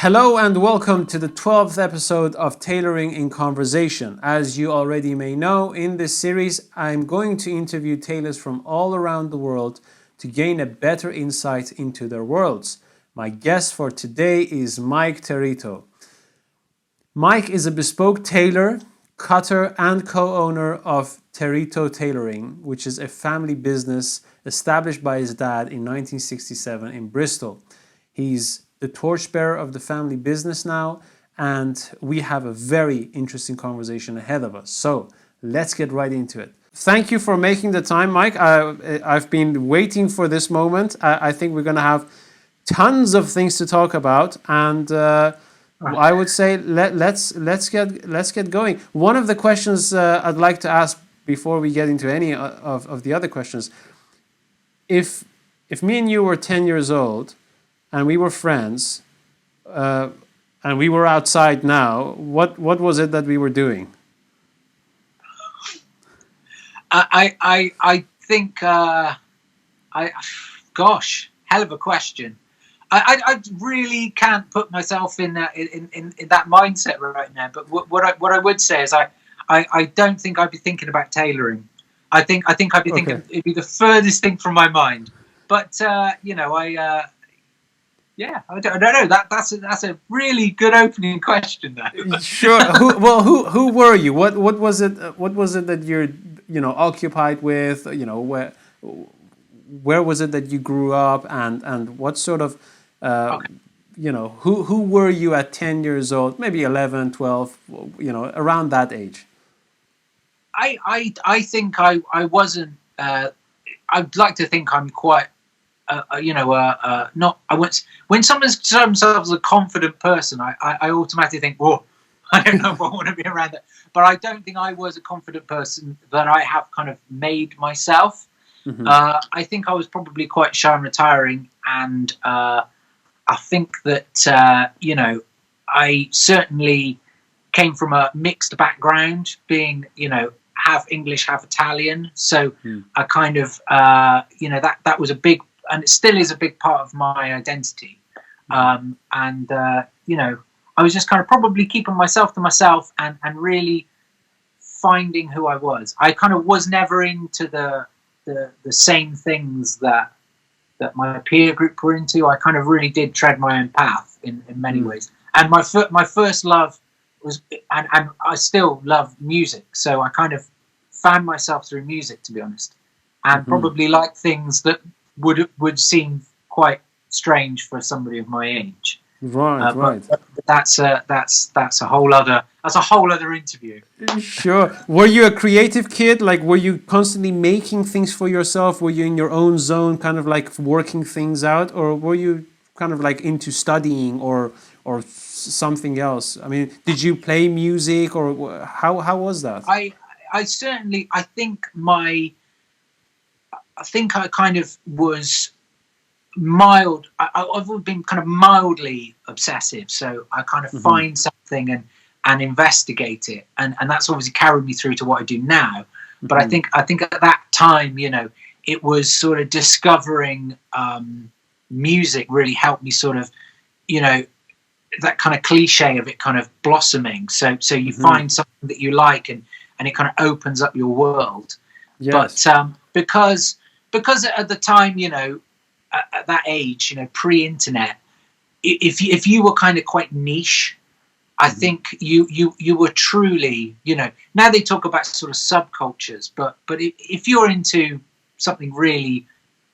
Hello and welcome to the 12th episode of Tailoring in Conversation. As you already may know, in this series, I'm going to interview tailors from all around the world to gain a better insight into their worlds. My guest for today is Mike Territo. Mike is a bespoke tailor, cutter, and co-owner of Territo Tailoring, which is a family business established by his dad in 1967 in Bristol. He's the torchbearer of the family business now, and we have a very interesting conversation ahead of us. So let's get right into it. Thank you for making the time, Mike. I've been waiting for this moment. I think we're going to have tons of things to talk about, and I would say let's get going. One of the questions I'd like to ask before we get into any of the other questions, if me and you were 10 years old and we were friends, and we were outside now, what was it that we were doing? I think gosh, hell of a question. I really can't put myself in that mindset right now. But what I would say is I don't think I'd be thinking about tailoring. I think I'd be thinking it'd be the furthest thing from my mind. But I don't know. That's a really good opening question, though. Sure. Who were you? What was it? What was it that you're occupied with? Where was it that you grew up, and what sort of who were you at 10 years old? Maybe 11, 12. Around that age. I think I wasn't. I'd like to think I'm quite. Not. I wouldn't. When someone says themselves a confident person, I automatically think, whoa, I don't know if I want to be around that. But I don't think I was a confident person that I have kind of made myself. Mm-hmm. I think I was probably quite shy and retiring, and I think that I certainly came from a mixed background, being half English, half Italian. So I kind of that was a big. And it still is a big part of my identity. I was just kind of probably keeping myself to myself and really finding who I was. I kind of was never into the same things that my peer group were into. I kind of really did tread my own path in many ways. And my first love was, and I still love music. So I kind of found myself through music, to be honest, and probably like things that would seem quite strange for somebody of my age. Right. But that's a whole other interview. Sure. Were you a creative kid? Like, were you constantly making things for yourself? Were you in your own zone, kind of like working things out, or were you kind of like into studying or something else? I mean, did you play music, or how was that? I think I kind of was mild. I've always been kind of mildly obsessive. So I kind of find something and investigate it. And that's obviously carried me through to what I do now. But I think at that time, it was sort of discovering music really helped me sort of, that kind of cliche of it kind of blossoming. So you find something that you like and it kind of opens up your world. Yes. But because at the time, at that age, pre-internet, if you were kind of quite niche, I think you were truly, now they talk about sort of subcultures, but if you're into something really,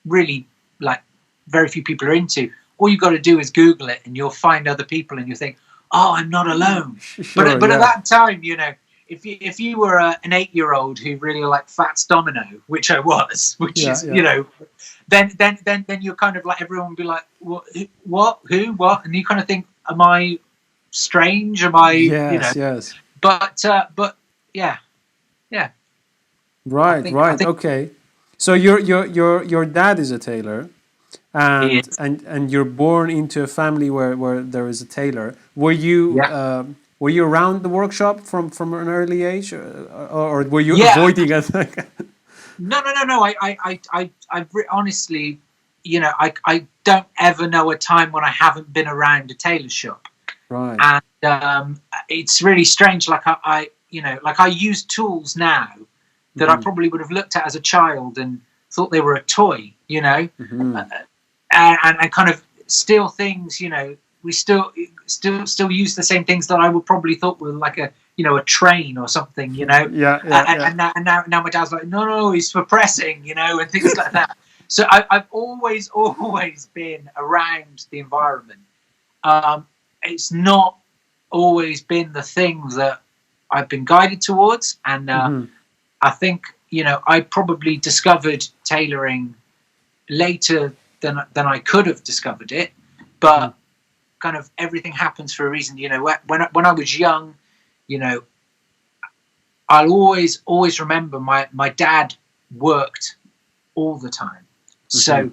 really like very few people are into, all you got to do is Google it and you'll find other people and you think, oh, I'm not alone. Sure, but at that time, if you were an 8-year-old who really liked Fats Domino, which I was, then you're kind of like, everyone would be like, what, who, what, and you kind of think, am I strange? Am I, yes. But yeah. Right. Okay. So your dad is a tailor, and you're born into a family where there is a tailor. Were you? Yeah. Were you around the workshop from an early age, or were you avoiding it? No. I honestly, I don't ever know a time when I haven't been around a tailor shop. Right. And it's really strange. Like I use tools now that I probably would have looked at as a child and thought they were a toy, and kind of still things, we still use the same things that I would probably thought were like a train or something, and now my dad's like, no, it's for pressing, and things like that. So I've always been around the environment. It's not always been the thing that I've been guided towards, and I think I probably discovered tailoring later than I could have discovered it, but kind of everything happens for a reason. When I was young, I'll always remember my dad worked all the time. So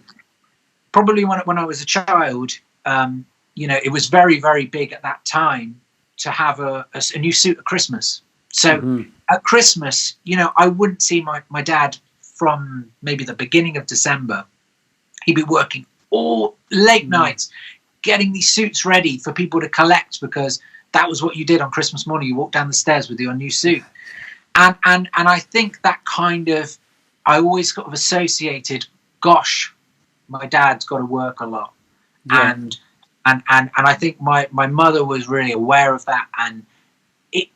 probably when I was a child, it was very, very big at that time to have a new suit at Christmas. So at Christmas, I wouldn't see my dad from maybe the beginning of December. He'd be working all late nights, getting these suits ready for people to collect, because that was what you did on Christmas morning. You walked down the stairs with your new suit. And I think that kind of, I always sort of associated, gosh, my dad's got to work a lot. Yeah. And I think my mother was really aware of that, and it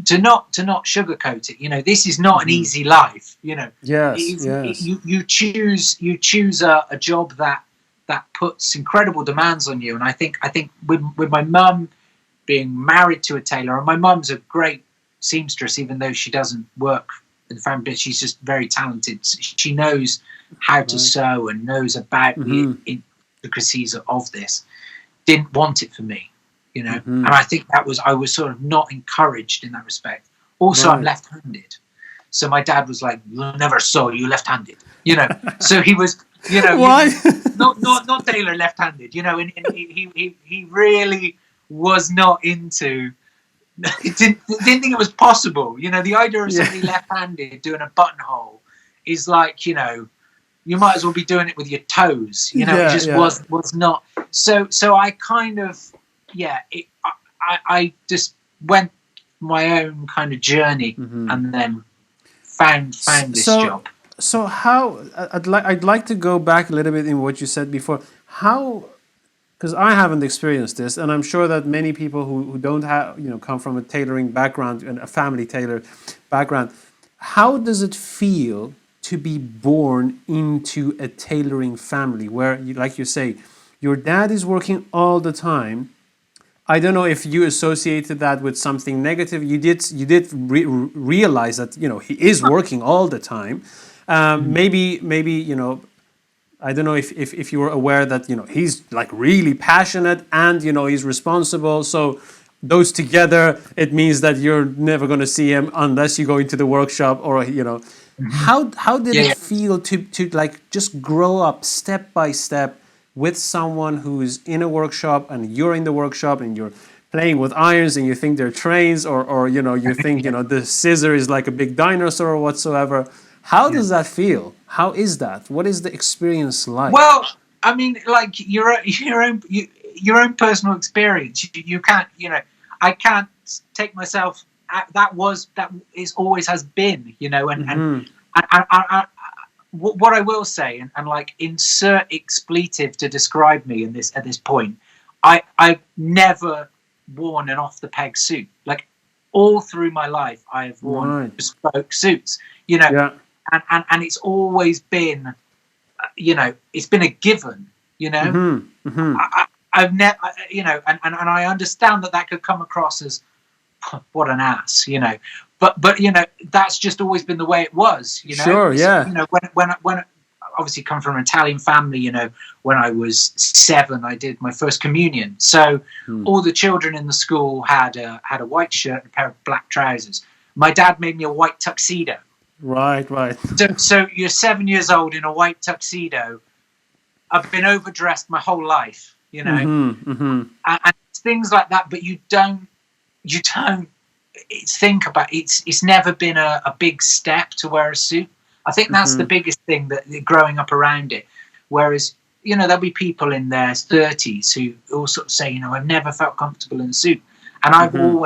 to not sugarcoat it. This is not an easy life. Yes. You choose a job that puts incredible demands on you, and I think with my mum being married to a tailor, and my mum's a great seamstress, even though she doesn't work in the family, but she's just very talented. She knows how to sew and knows about the intricacies of this. Didn't want it for me, and I think I was sort of not encouraged in that respect. Also, I'm left-handed, so my dad was like, "You'll never sew, you left-handed," So he was, why? not tailor left-handed, and he really was not into. He didn't think it was possible. The idea of somebody left-handed doing a buttonhole is like, you might as well be doing it with your toes. It just was not. So I kind of, I just went my own kind of journey, and then found this job. So how I'd like to go back a little bit in what you said before. How, because I haven't experienced this, and I'm sure that many people who don't have, come from a tailoring background and a family tailor background, how does it feel to be born into a tailoring family where, like you say, your dad is working all the time? I don't know if you associated that with something negative. You did realize that he is working all the time. Maybe I don't know if you were aware that he's like really passionate and he's responsible. So those together, it means that you're never going to see him unless you go into the workshop or How did it feel to like just grow up step by step with someone who's in a workshop and you're in the workshop and you're playing with irons and you think they're trains or you think the scissor is like a big dinosaur or whatsoever? How does that feel? How is that? What is the experience like? Well, I mean, like your own personal experience. You can't, I can't take myself. That is always has been, and what I will say, and like insert expletive to describe me in this at this point. I've never worn an off the peg suit. Like all through my life, I have worn bespoke suits. And it's always been, it's been a given, I've never, and I understand that could come across as what an ass, but that's just always been the way it was, Sure, yeah. When obviously come from an Italian family, when I was 7, I did my first communion. So all the children in the school had a white shirt and a pair of black trousers. My dad made me a white tuxedo. Right. So you're 7 years old in a white tuxedo. I've been overdressed my whole life, and things like that. But you don't think about it's never been a big step to wear a suit. I think that's the biggest thing that growing up around it. Whereas there'll be people in their 30s who all sort of say, I've never felt comfortable in a suit, and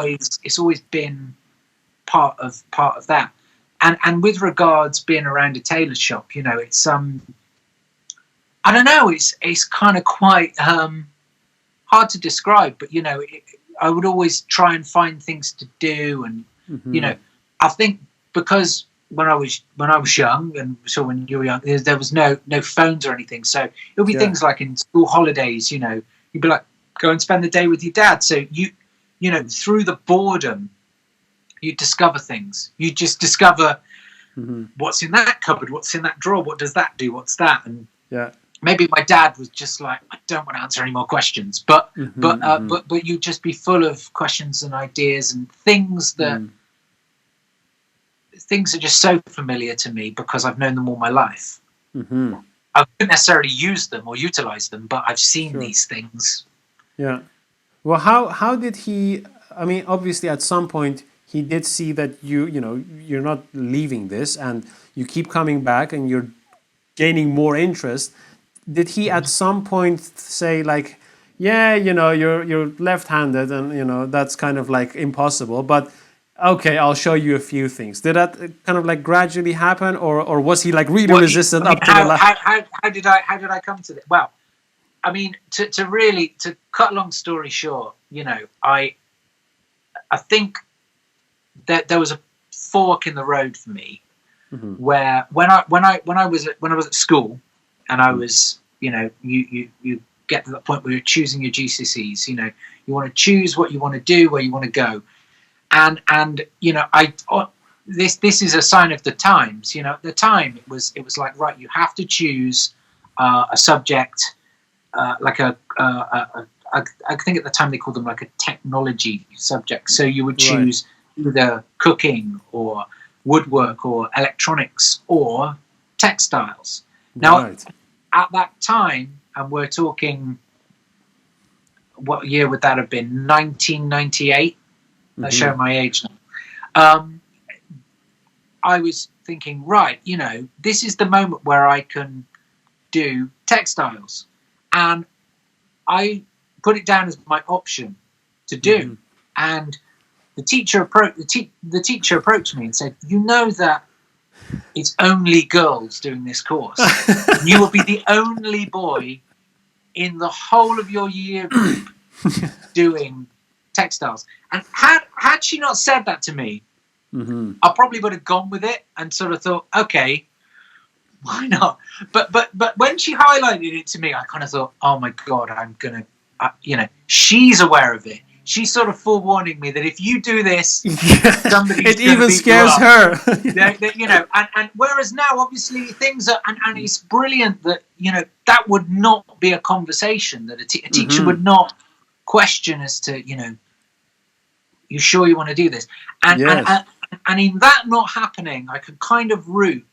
it's always been part of that. And with regards being around a tailor shop, it's I don't know, it's kind of quite hard to describe, but I would always try and find things to do, and I think because when I was young, and so when you were young, there was no phones or anything, so it'll be things like in school holidays, you'd be like, go and spend the day with your dad. So you through the boredom, you discover things. You just discover what's in that cupboard, what's in that drawer, what does that do, what's that, and maybe my dad was just like, I don't want to answer any more questions, but you'd just be full of questions and ideas and things that. Things are just so familiar to me because I've known them all my life. I couldn't necessarily use them or utilize them, but I've seen these things. Yeah. Well, how did he? I mean, obviously, at some point, he did see that you're not leaving this, and you keep coming back, and you're gaining more interest. Did he at some point say like, yeah, you're left-handed, and that's kind of like impossible, but okay, I'll show you a few things. Did that kind of like gradually happen, or was he like really resistant up to the last? How did I come to this? Well, I mean, to cut a long story short, I think that there was a fork in the road for me, where when I was at school, and I was, you get to the point where you're choosing your GCSEs. You want to choose what you want to do, where you want to go. And this is a sign of the times. At the time it was like, right, you have to choose a subject, like I think at the time they called them like a technology subject. So you would choose either cooking or woodwork or electronics or textiles. Now at that time, and we're talking, what year would that have been? 1998. I show my age now. I was thinking, right, this is the moment where I can do textiles, and I put it down as my option to do. And the teacher approached me and said, that it's only girls doing this course. You will be the only boy in the whole of your year group doing textiles. And had she not said that to me, I probably would have gone with it and sort of thought, okay, why not? But when she highlighted it to me, I kind of thought, oh my God, I'm gonna, she's aware of it. She's sort of forewarning me that if you do this, somebody's it even scares her. And whereas now, obviously, things are, and it's brilliant that that would not be a conversation that a teacher would not question as to you sure you want to do this, and in that not happening, I could kind of root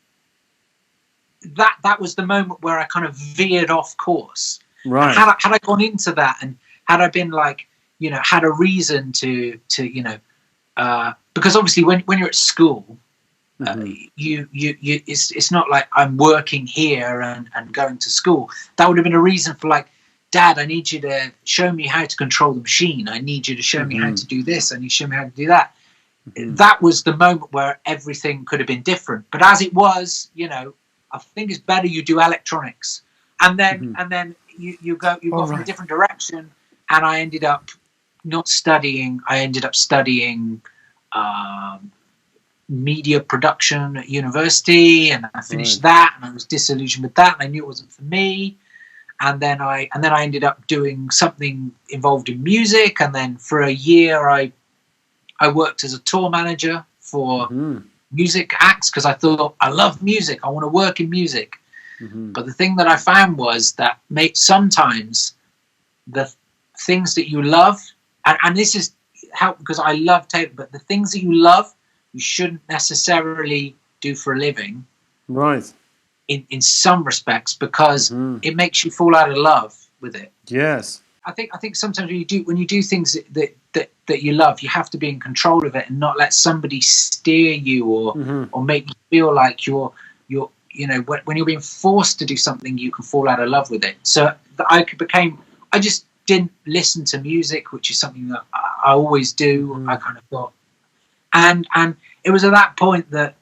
that was the moment where I kind of veered off course. Right. Had I gone into that, and had I been like, had a reason to because obviously when you're at school, you it's not like I'm working here and going to school. That would have been a reason for like, Dad, I need you to show me how to control the machine. I need you to show me how to do this. I need you to show me how to do that. That was the moment where everything could have been different. But as it was, I think it's better you do electronics, and then you go from a different direction. And I ended up not studying. I ended up studying media production at university, and I finished that, and I was disillusioned with that, and I knew it wasn't for me. And then I ended up doing something involved in music, and then for a year I worked as a tour manager for music acts because I thought, I love music, I want to work in music. But the thing that I found was that sometimes the things that you love, and this is how, because I love tailor, but the things that you love, you shouldn't necessarily do for a living. Right. In some respects, because it makes you fall out of love with it. Yes. I think sometimes when you do things that you love, you have to be in control of it and not let somebody steer you or make you feel like you're when you're being forced to do something, you can fall out of love with it. So I just didn't listen to music, which is something that I always do. I kind of thought, and it was at that point that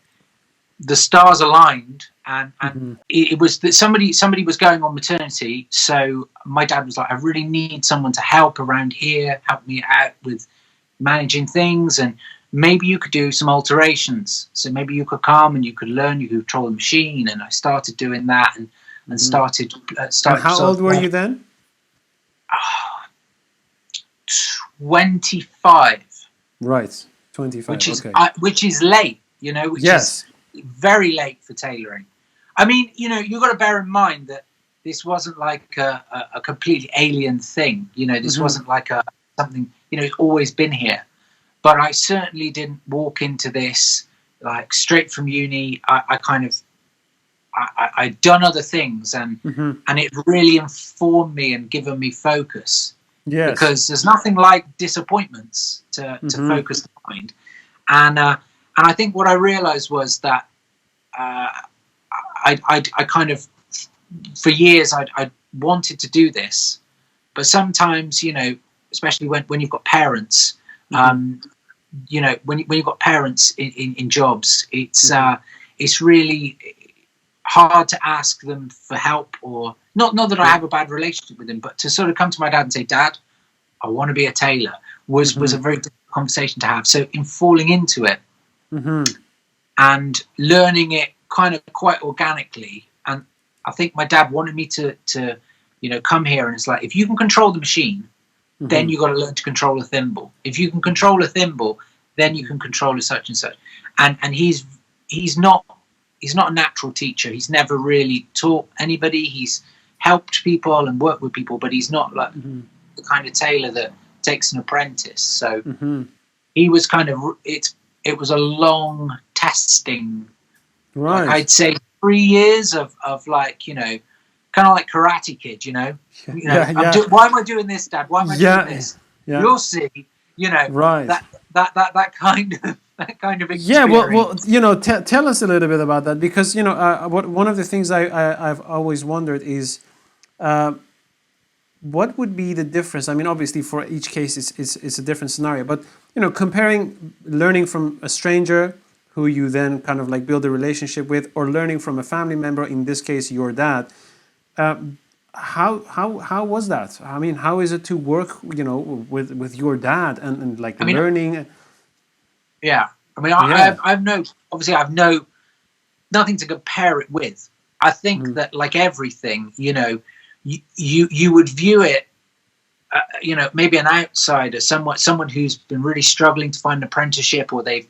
the stars aligned, and it was that somebody was going on maternity. So my dad was like, I really need someone to help around here, help me out with managing things, and maybe you could do some alterations. So maybe you could come and you could learn, you could control the machine. And I started doing that, and started. And how old were you then? 25. Right, 25. Which is late, which is very late for tailoring. I mean, you've got to bear in mind that this wasn't like a completely alien thing. This wasn't like something, it's always been here. But I certainly didn't walk into this like straight from uni. I'd done other things, and it really informed me and given me focus. Yes. Because there's nothing like disappointments to focus the mind. And I think what I realized was that I kind of, for years, I wanted to do this, but sometimes, especially when you've got parents, when you've got parents in jobs, it's really hard to ask them for help, or not that I have a bad relationship with them, but to sort of come to my dad and say, Dad, I want to be a tailor was a very difficult conversation to have. So in falling into it and learning it kind of quite organically, and I think my dad wanted me to come here, and it's like, if you can control the machine, then you got to learn to control a thimble. If you can control a thimble, then you can control a such and such. And he's not a natural teacher. He's never really taught anybody. He's helped people and worked with people, but he's not like the kind of tailor that takes an apprentice. So he was kind of, it was a long testing. Right. Like I'd say 3 years of like, kind of like Karate Kid, why am I doing this, Dad? Why am I doing this? Yeah. You'll see, right. that kind of experience. Yeah, well, tell us a little bit about that, because one of the things I've always wondered is what would be the difference. I mean, obviously for each case it's a different scenario, but comparing learning from a stranger who you then kind of like build a relationship with, or learning from a family member, in this case your dad. How was that? I mean, how is it to work, with your dad and like learning? Yeah, I mean, I've nothing to compare it with. I think that, like everything, you would view it, maybe an outsider, someone who's been really struggling to find an apprenticeship, or they've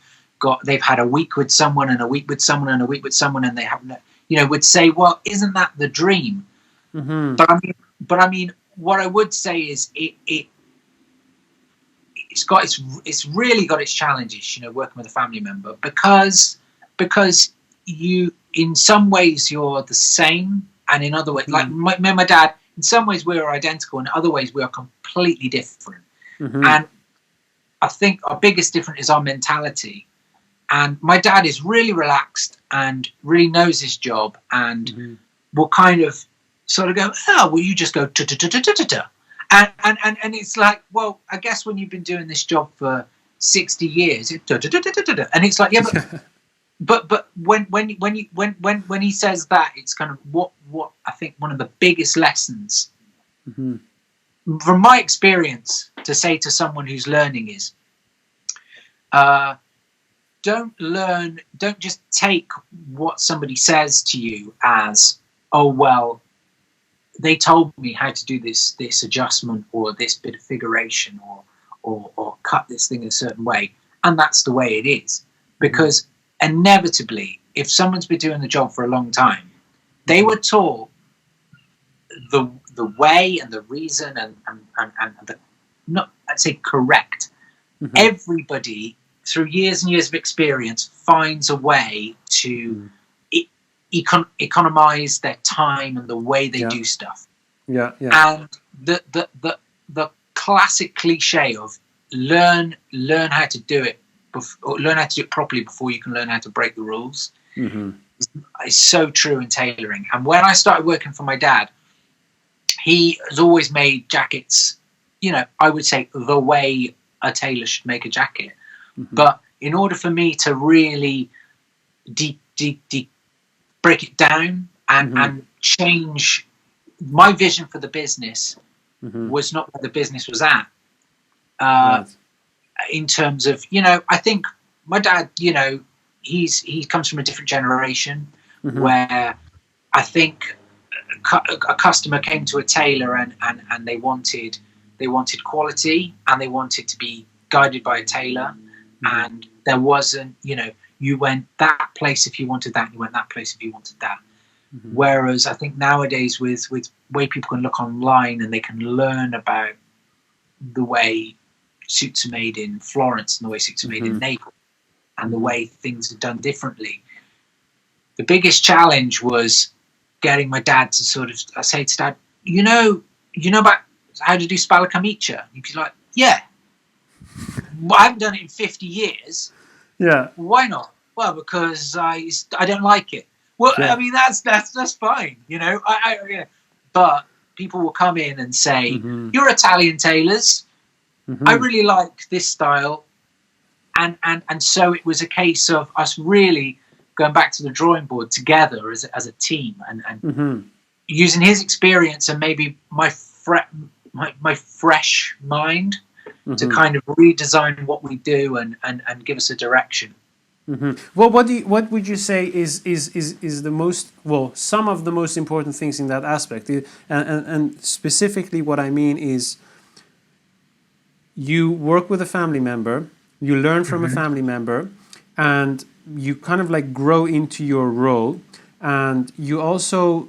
had a week with someone and a week with someone and a week with someone, and they haven't, would say, well, isn't that the dream? But I mean, what I would say is it's really got its challenges, working with a family member, because you, in some ways you're the same, and in other ways, like my dad, in some ways we are identical, in other ways we are completely different. And I think our biggest difference is our mentality. And my dad is really relaxed and really knows his job, and will kind of sort of go, oh, well, you just go ta-ta-ta-ta-ta-ta. And it's like, well, I guess when you've been doing this job for 60 years, and it's like, yeah, but when he says that, it's kind of what I think one of the biggest lessons from my experience to say to someone who's learning is, don't just take what somebody says to you as, oh, well, they told me how to do this adjustment, or this bit of figuration, or cut this thing in a certain way, and that's the way it is. Because inevitably, if someone's been doing the job for a long time, they were taught the way and the reason and the, not, I'd say, correct. Everybody, through years and years of experience, finds a way to economize their time and the way they do stuff. And the classic cliche of learn how to do it, or learn how to do it properly before you can learn how to break the rules, is so true in tailoring. And when I started working for my dad, he has always made jackets, I would say the way a tailor should make a jacket. But in order for me to really deep break it down and change my vision for the business, was not where the business was at. Right. In terms of, I think my dad, he comes from a different generation where I think a customer came to a tailor and they wanted quality, and they wanted to be guided by a tailor, and there wasn't, you went that place if you wanted that, and you went that place if you wanted that. Whereas I think nowadays with way people can look online and they can learn about the way suits are made in Florence and the way suits are made in Naples and the way things are done differently. The biggest challenge was getting my dad to sort of, I say to Dad, you know about how to do spalla camicia? He'd be like, yeah. Well, I haven't done it in 50 years. Yeah. Why not? Well, because I don't like it. Well, yeah. I mean, that's fine, but people will come in and say, you're Italian tailors. I really like this style. And so it was a case of us really going back to the drawing board together as a team and using his experience and maybe my fresh mind to kind of redesign what we do and give us a direction. Well, what would you say is the most, some of the most important things in that aspect, and specifically what I mean is you work with a family member, you learn from a family member, and you kind of like grow into your role, and you also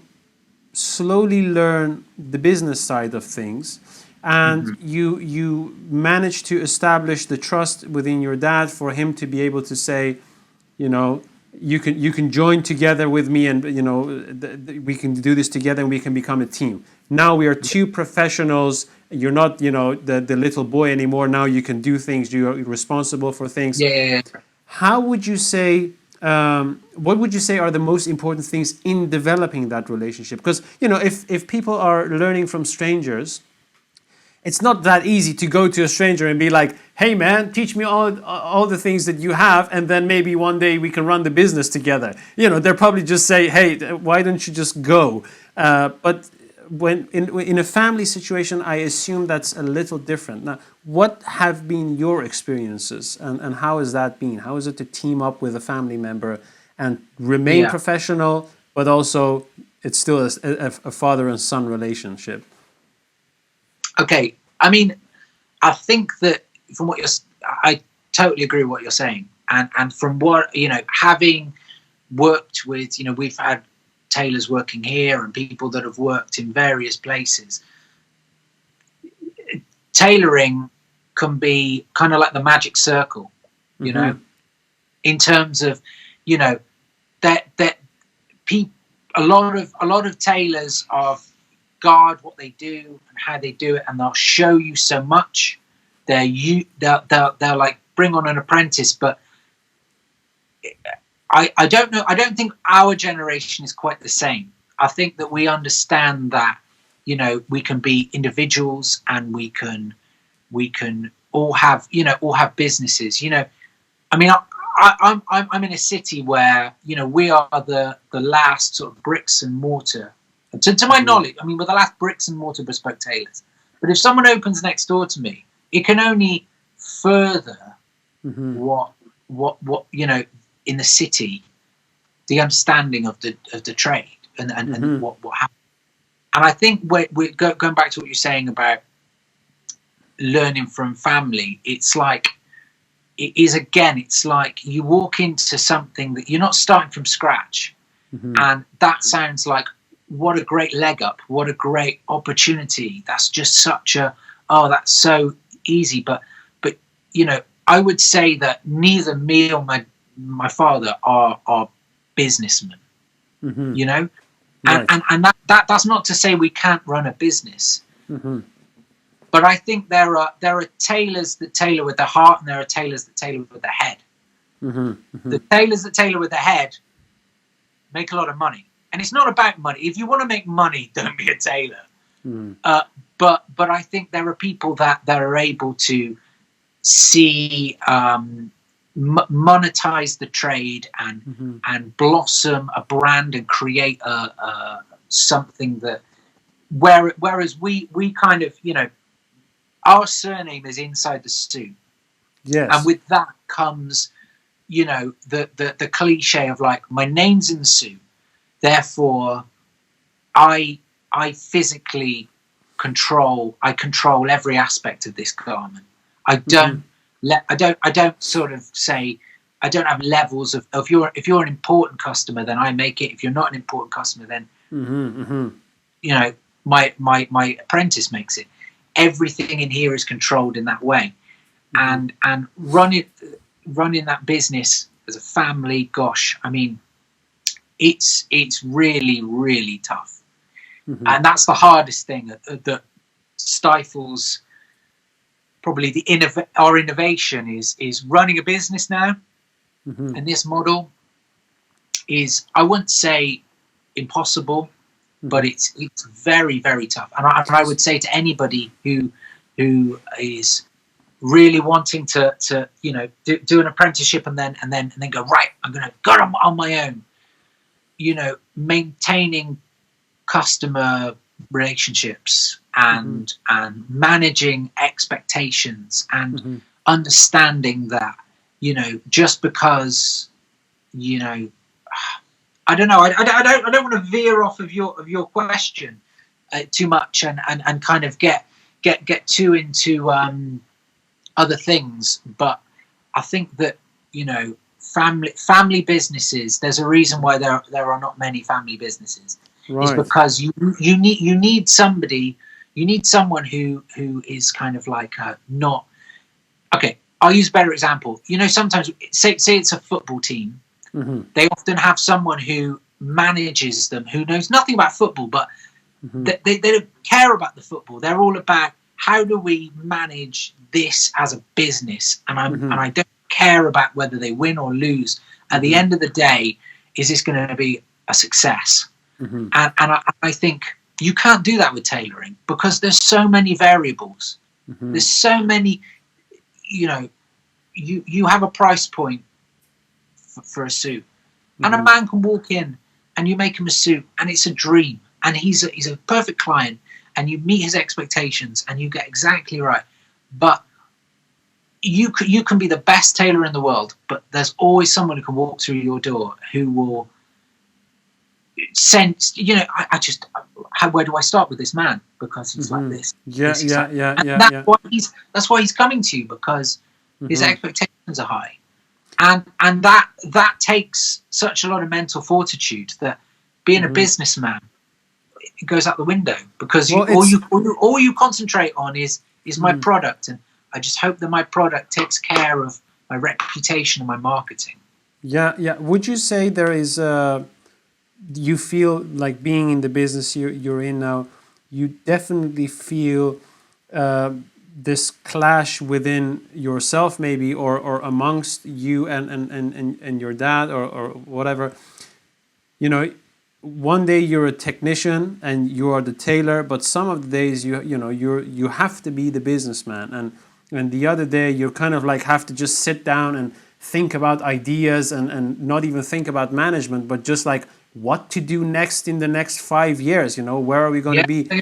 slowly learn the business side of things, and you manage to establish the trust within your dad for him to be able to say, you can join together with me, and we can do this together, and we can become a team. Now we are two professionals. You're not the little boy anymore. Now you can do things. You're responsible for things. Yeah. How would you say? What would you say are the most important things in developing that relationship? Because if people are learning from strangers, it's not that easy to go to a stranger and be like, hey man, teach me all the things that you have, and then maybe one day we can run the business together. They'll probably just say, hey, why don't you just go? But when in a family situation, I assume that's a little different. Now, what have been your experiences, and how has that been? How is it to team up with a family member and remain professional, but also it's still a father and son relationship? Okay, I mean, I think that from what I totally agree with what you're saying, and from what having worked with, we've had tailors working here and people that have worked in various places. Tailoring can be kind of like the magic circle, in terms of that a lot of tailors are guard what they do and how they do it, and they'll show you so much. They'll like bring on an apprentice, but I don't know. I don't think our generation is quite the same. I think that we understand that we can be individuals, and we can all have businesses. I mean, I'm in a city where we are the last sort of bricks and mortar. To my knowledge, I mean, we're the last bricks and mortar bespoke tailors. But if someone opens next door to me, it can only further what in the city, the understanding of the trade and what happens. And I think we're going back to what you're saying about learning from family. It's like you walk into something that you're not starting from scratch, and that sounds like, what a great leg up, what a great opportunity. That's just that's so easy. But I would say that neither me or my father are businessmen, and that's not to say we can't run a business. But I think there are tailors that tailor with their heart, and there are tailors that tailor with their head. The tailors that tailor with their head make a lot of money. And it's not about money. If you want to make money, don't be a tailor. But I think there are people that are able to see monetize the trade and blossom a brand and create something that whereas we kind of, you know, our surname is inside the suit. Yes. And with that comes, you know, the cliche of like, my name's in the suit, therefore I physically control every aspect of this garment. I don't sort of say, I don't have levels of if you're an important customer, then I make it. If you're not an important customer, then you know, my apprentice makes it. Everything in here is controlled in that way. And running that business as a family, gosh, I mean, it's really, really tough. And that's the hardest thing that stifles probably our innovation is running a business now. And this model is, I wouldn't say impossible, but it's very, very tough. And I would say to anybody who is really wanting to you know, do an apprenticeship and then go, right, I'm going to go on my own, you know, maintaining customer relationships and managing expectations and understanding that, you know, just because, you know, I don't know, I don't want to veer off of your question too much and kind of get too into other things, but I think that, you know, family businesses, there's a reason why there are not many family businesses. Right. Is because you need someone who is kind of like not okay. I'll use a better example. You know, sometimes say it's a football team. They often have someone who manages them who knows nothing about football, but they don't care about the football. They're all about, how do we manage this as a business? And I don't care about whether they win or lose. At the end of the day, is this going to be a success? And I think you can't do that with tailoring because there's so many variables. There's so many, you know, you have a price point for a suit, and a man can walk in and you make him a suit and it's a dream, and he's a perfect client, and you meet his expectations and you get exactly right. But you can be the best tailor in the world, but there's always someone who can walk through your door who will sense, you know, where do I start with this man? Because he's like this. That's why he's coming to you, because his expectations are high. And that takes such a lot of mental fortitude that being a businessman, it goes out the window, because all you concentrate on is my product, and I just hope that my product takes care of my reputation and my marketing. Yeah. Would you say there is you feel like, being in the business you're in now, you definitely feel this clash within yourself, maybe, or amongst you and your dad or whatever? You know, one day you're a technician and you are the tailor, but some of the days you have to be the businessman, and the other day you kind of like have to just sit down and think about ideas and not even think about management, but just like what to do next in the next 5 years. You know, where are we going to be? Yeah.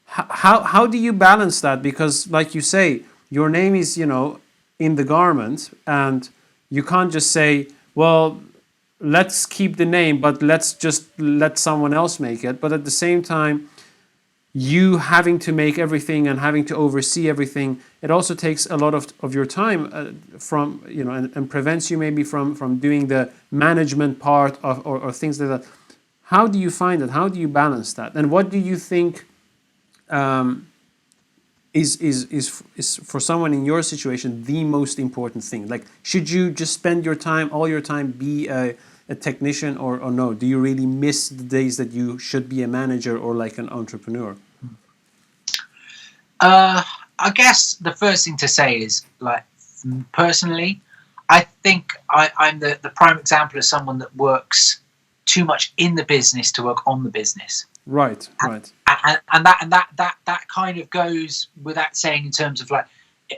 How do you balance that? Because, like you say, your name is, you know, in the garment, and you can't just say, well, let's keep the name, but let's just let someone else make it. But at the same time, you having to make everything and having to oversee everything, it also takes a lot of your time from, you know, and prevents you maybe from doing the management part of or things like that. How do you find it? How do you balance that? And what do you think is for someone in your situation the most important thing? Like, should you just spend all your time be a technician, or no? Do you really miss the days that you should be a manager or like an entrepreneur? I guess the first thing to say is, like, personally, I think I'm the prime example of someone that works too much in the business to work on the business. Right. And that kind of goes without saying in terms of like,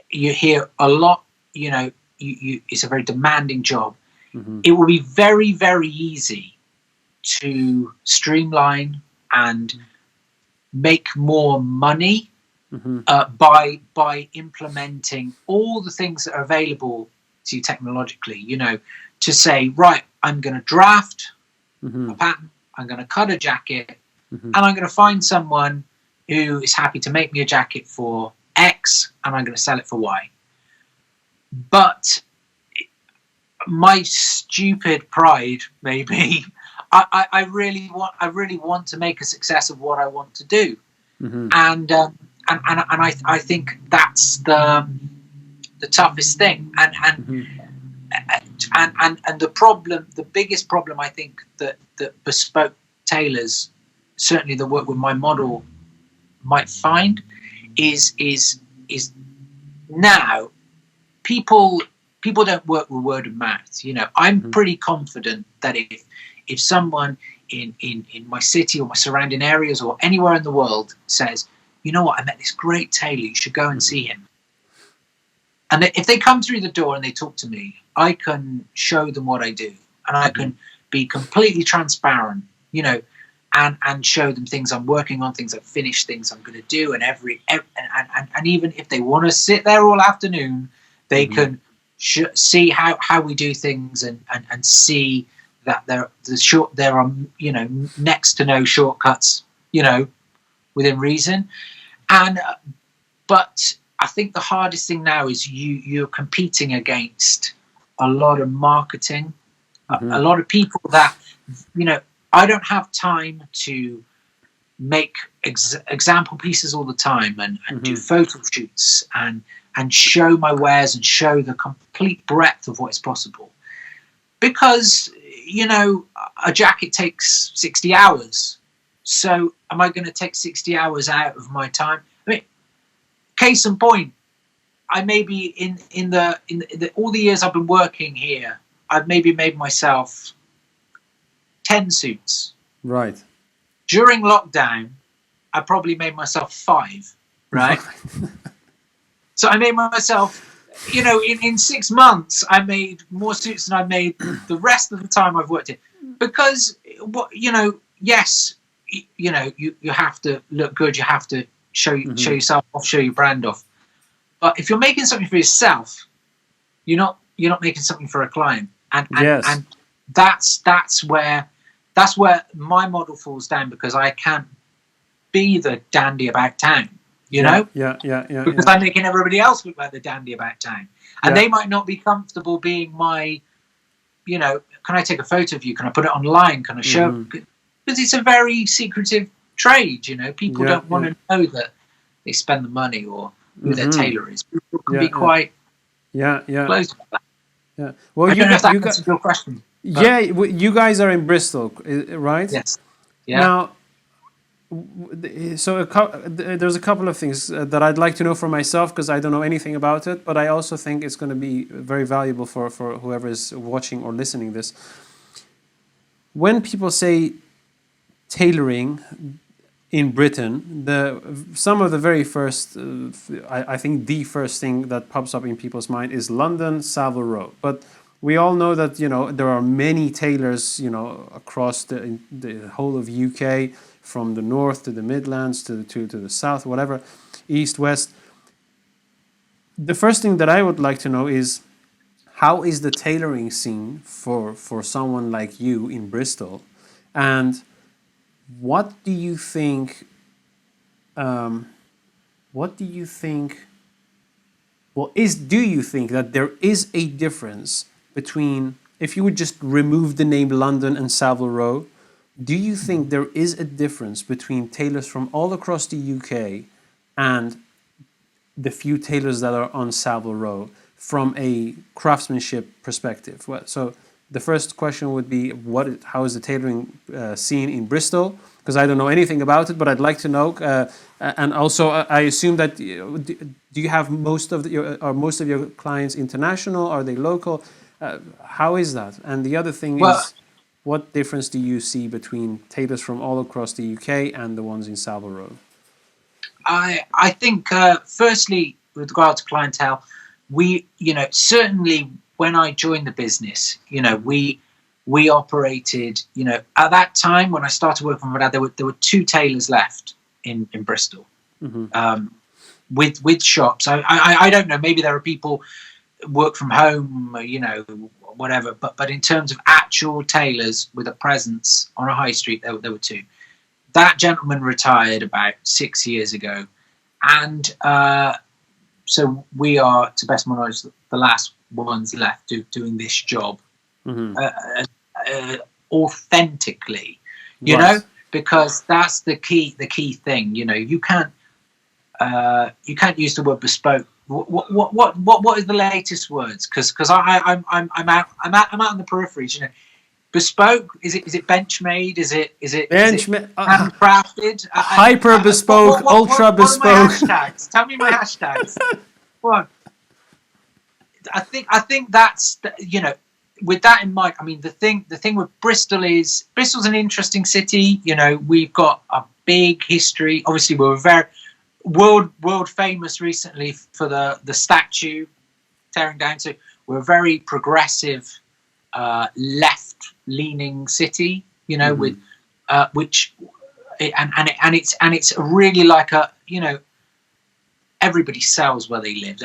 you hear a lot, you it's a very demanding job. Mm-hmm. It will be very, very easy to streamline and make more money by implementing all the things that are available to you technologically. To say, right, I'm going to draft a pattern, I'm going to cut a jacket, and I'm going to find someone who is happy to make me a jacket for X, and I'm going to sell it for Y. But my stupid pride, maybe, I really want to make a success of what I want to do, and I think that's the toughest thing, and the biggest problem I think that bespoke tailors, certainly that work with my model, might find is now people don't work with word of mouth. I'm pretty confident that if someone in my city or my surrounding areas or anywhere in the world says, you know what, I met this great tailor, you should go and see him. And if they come through the door and they talk to me, I can show them what I do, and I can be completely transparent, and show them things I'm working on, things I've finished, things I'm going to do, and even if they want to sit there all afternoon, they can see how we do things and see that there are next to no shortcuts, within reason, but I think the hardest thing now is you're competing against a lot of marketing, a lot of people that, I don't have time to make example pieces all the time and do photo shoots and show my wares and show the complete breadth of what's possible. Because, a jacket takes 60 hours. So am I going to take 60 hours out of my time? I mean, case in point, I maybe in the all the years I've been working here, I've maybe made myself 10 suits. Right. During lockdown, I probably made myself 5. Right. So I made myself, in 6 months, I made more suits than I made the rest of the time I've worked here. Because yes, you have to look good. You have to show yourself off, show your brand off. But if you're making something for yourself, you're not making something for a client, and that's where my model falls down, because I can't be the dandy about town, because I'm making everybody else look like the dandy about town, and they might not be comfortable being my, can I take a photo of you? Can I put it online? Can I show? Because it's a very secretive trade, people don't want to know that they spend the money or who their tailor is. People can be quite close about that. Yeah. Well, I don't know if that answers your question. Yeah, you guys are in Bristol, right? Yes. Yeah. Now, so there's a couple of things that I'd like to know for myself, because I don't know anything about it, but I also think it's going to be very valuable for whoever is watching or listening this. When people say tailoring in Britain, some of the very first, I think the first thing that pops up in people's mind is London, Savile Row. But we all know that there are many tailors across the whole of UK, from the north to the Midlands to the south, whatever, east, west. The first thing that I would like to know is, how is the tailoring scene for someone like you in Bristol, and what do you think? Do you think that there is a difference between, if you would just remove the name London and Savile Row, do you think there is a difference between tailors from all across the UK and the few tailors that are on Savile Row from a craftsmanship perspective? Well, so the first question would be, how is the tailoring scene in Bristol? Because I don't know anything about it, but I'd like to know. And also, I assume that do you have most of your clients international? Are they local? How is that? And the other thing is, What difference do you see between tailors from all across the UK and the ones in Savile Row? I think firstly, with regard to clientele, we, certainly when I joined the business, we operated, at that time when I started working for my dad, there were two tailors left in Bristol, with shops. I don't know, maybe there are people work from home, whatever, but in terms of actual tailors with a presence on a high street, there were two. That gentleman retired about 6 years ago, and so we are, to best of my knowledge, the last ones left doing this job authentically. Because that's the key thing. You can't use the word bespoke. What is the latest words? Because I'm out on the peripheries. Bespoke, is it bench made? Is it handcrafted? Hyper bespoke, ultra bespoke. What are my hashtags? Tell me my hashtags. Well, I think that's with that in mind. I mean, the thing with Bristol's an interesting city. We've got a big history. Obviously, we were very world famous recently for the statue tearing down. So we're a very progressive, left-leaning city. With which, it's really like a everybody sells where they live.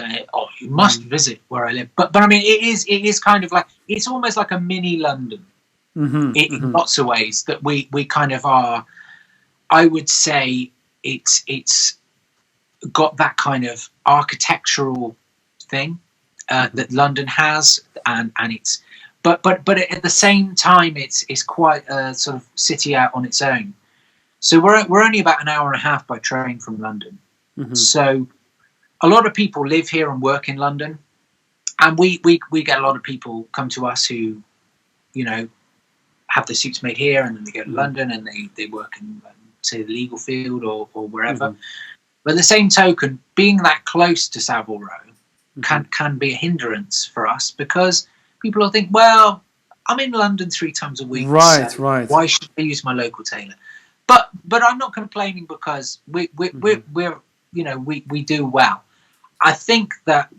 You must visit where I live. But I mean, it is kind of like, it's almost like a mini London in lots of ways, that we kind of are. I would say it's got that kind of architectural thing that London has, and it's but at the same time it's quite a sort of city out on its own. So we're only about an hour and a half by train from London. So a lot of people live here and work in London, and we get a lot of people come to us who have their suits made here, and then they go to London and they work in, say, the legal field or wherever. But at the same token, being that close to Savile Row can be a hindrance for us, because people will think, well, I'm in London 3 times a week, right. Why should I use my local tailor? But I'm not complaining, because we do well. I think that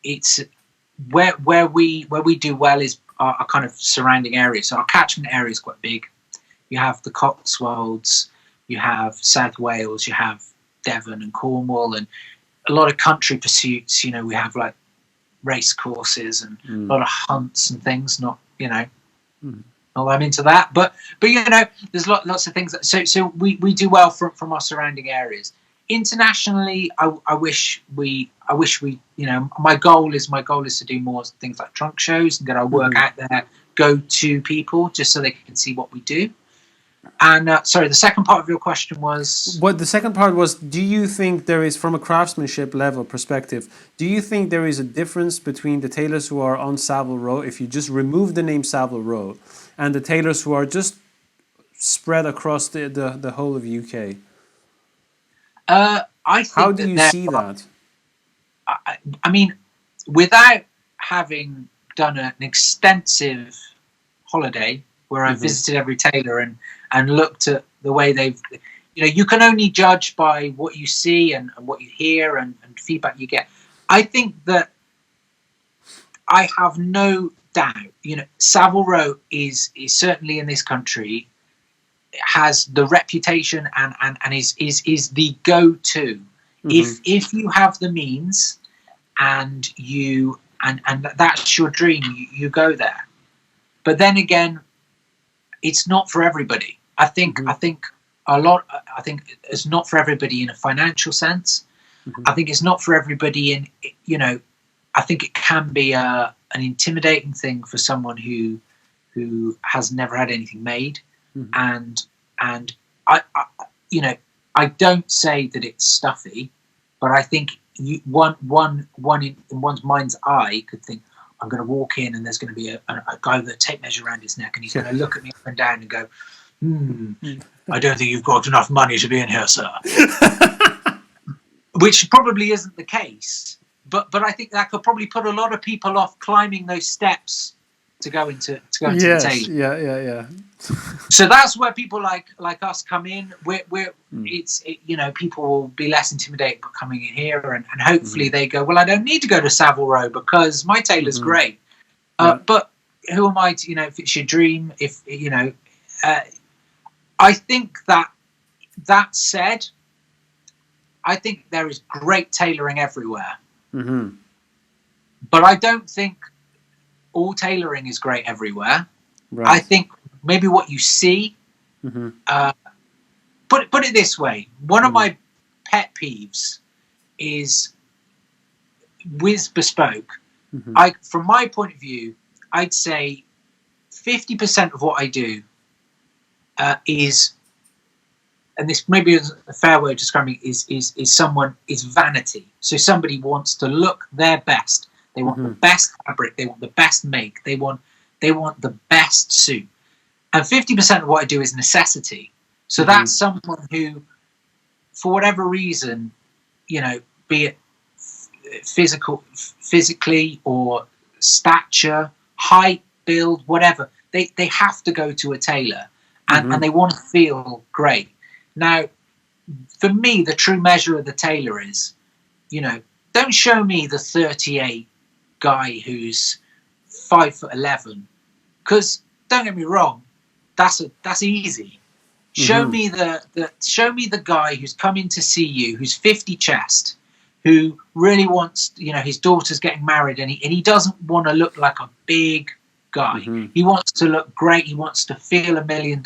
it's where we do well is our kind of surrounding areas. So our catchment area is quite big. You have the Cotswolds, you have South Wales, you have Devon and Cornwall, and a lot of country pursuits. We have like race courses and a lot of hunts and things. Not that I'm into that, but there's lots of things. So we do well from our surrounding areas. Internationally, I wish we my goal is to do more things like trunk shows and get our work out there, go to people, just so they can see what we do. And sorry, the second part of your question was... What the second part was, do you think there is, from a craftsmanship level perspective, do you think there is a difference between the tailors who are on Savile Row, if you just remove the name Savile Row, and the tailors who are just spread across the whole of UK? I think how do you see that? I mean, without having done an extensive holiday where I visited every tailor and looked at the way they've, you can only judge by what you see and what you hear and feedback you get. I think that I have no doubt, Savile Row is certainly in this country, has the reputation and is the go-to. If you have the means and that's your dream, you go there. But then again, it's not for everybody. I think it's not for everybody in a financial sense. I think it's not for everybody in, I think it can be an intimidating thing for someone who has never had anything made. And I don't say that it's stuffy, but I think one in one's mind's eye could think, I'm going to walk in and there's going to be a guy with a tape measure around his neck, and he's going to look at me up and down and go, I don't think you've got enough money to be in here, sir. Which probably isn't the case, but I think that could probably put a lot of people off climbing those steps the tailor. Yeah. So that's where people like us come in. People will be less intimidated by coming in here, and hopefully they go, well, I don't need to go to Savile Row because my tailor's great. But who am I to, if it's your dream, I think that said, I think there is great tailoring everywhere. But I don't think all tailoring is great everywhere. Right. I think maybe what you see, put it this way, one of my pet peeves is with bespoke. From my point of view, I'd say 50% of what I do is, and this maybe is a fair way of describing it, is vanity. So somebody wants to look their best. They want the best fabric. They want the best make. They want the best suit. And 50% of what I do is necessity. So that's someone who, for whatever reason, be it physically or stature, height, build, whatever, they have to go to a tailor and they want to feel great. Now, for me, the true measure of the tailor is, don't show me the 38 guy who's 5'11", because don't get me wrong, that's easy. Show me the guy who's coming to see you, who's 50 chest, who really wants, his daughter's getting married, and he doesn't want to look like a big guy. He wants to look great. He wants to feel $1 million.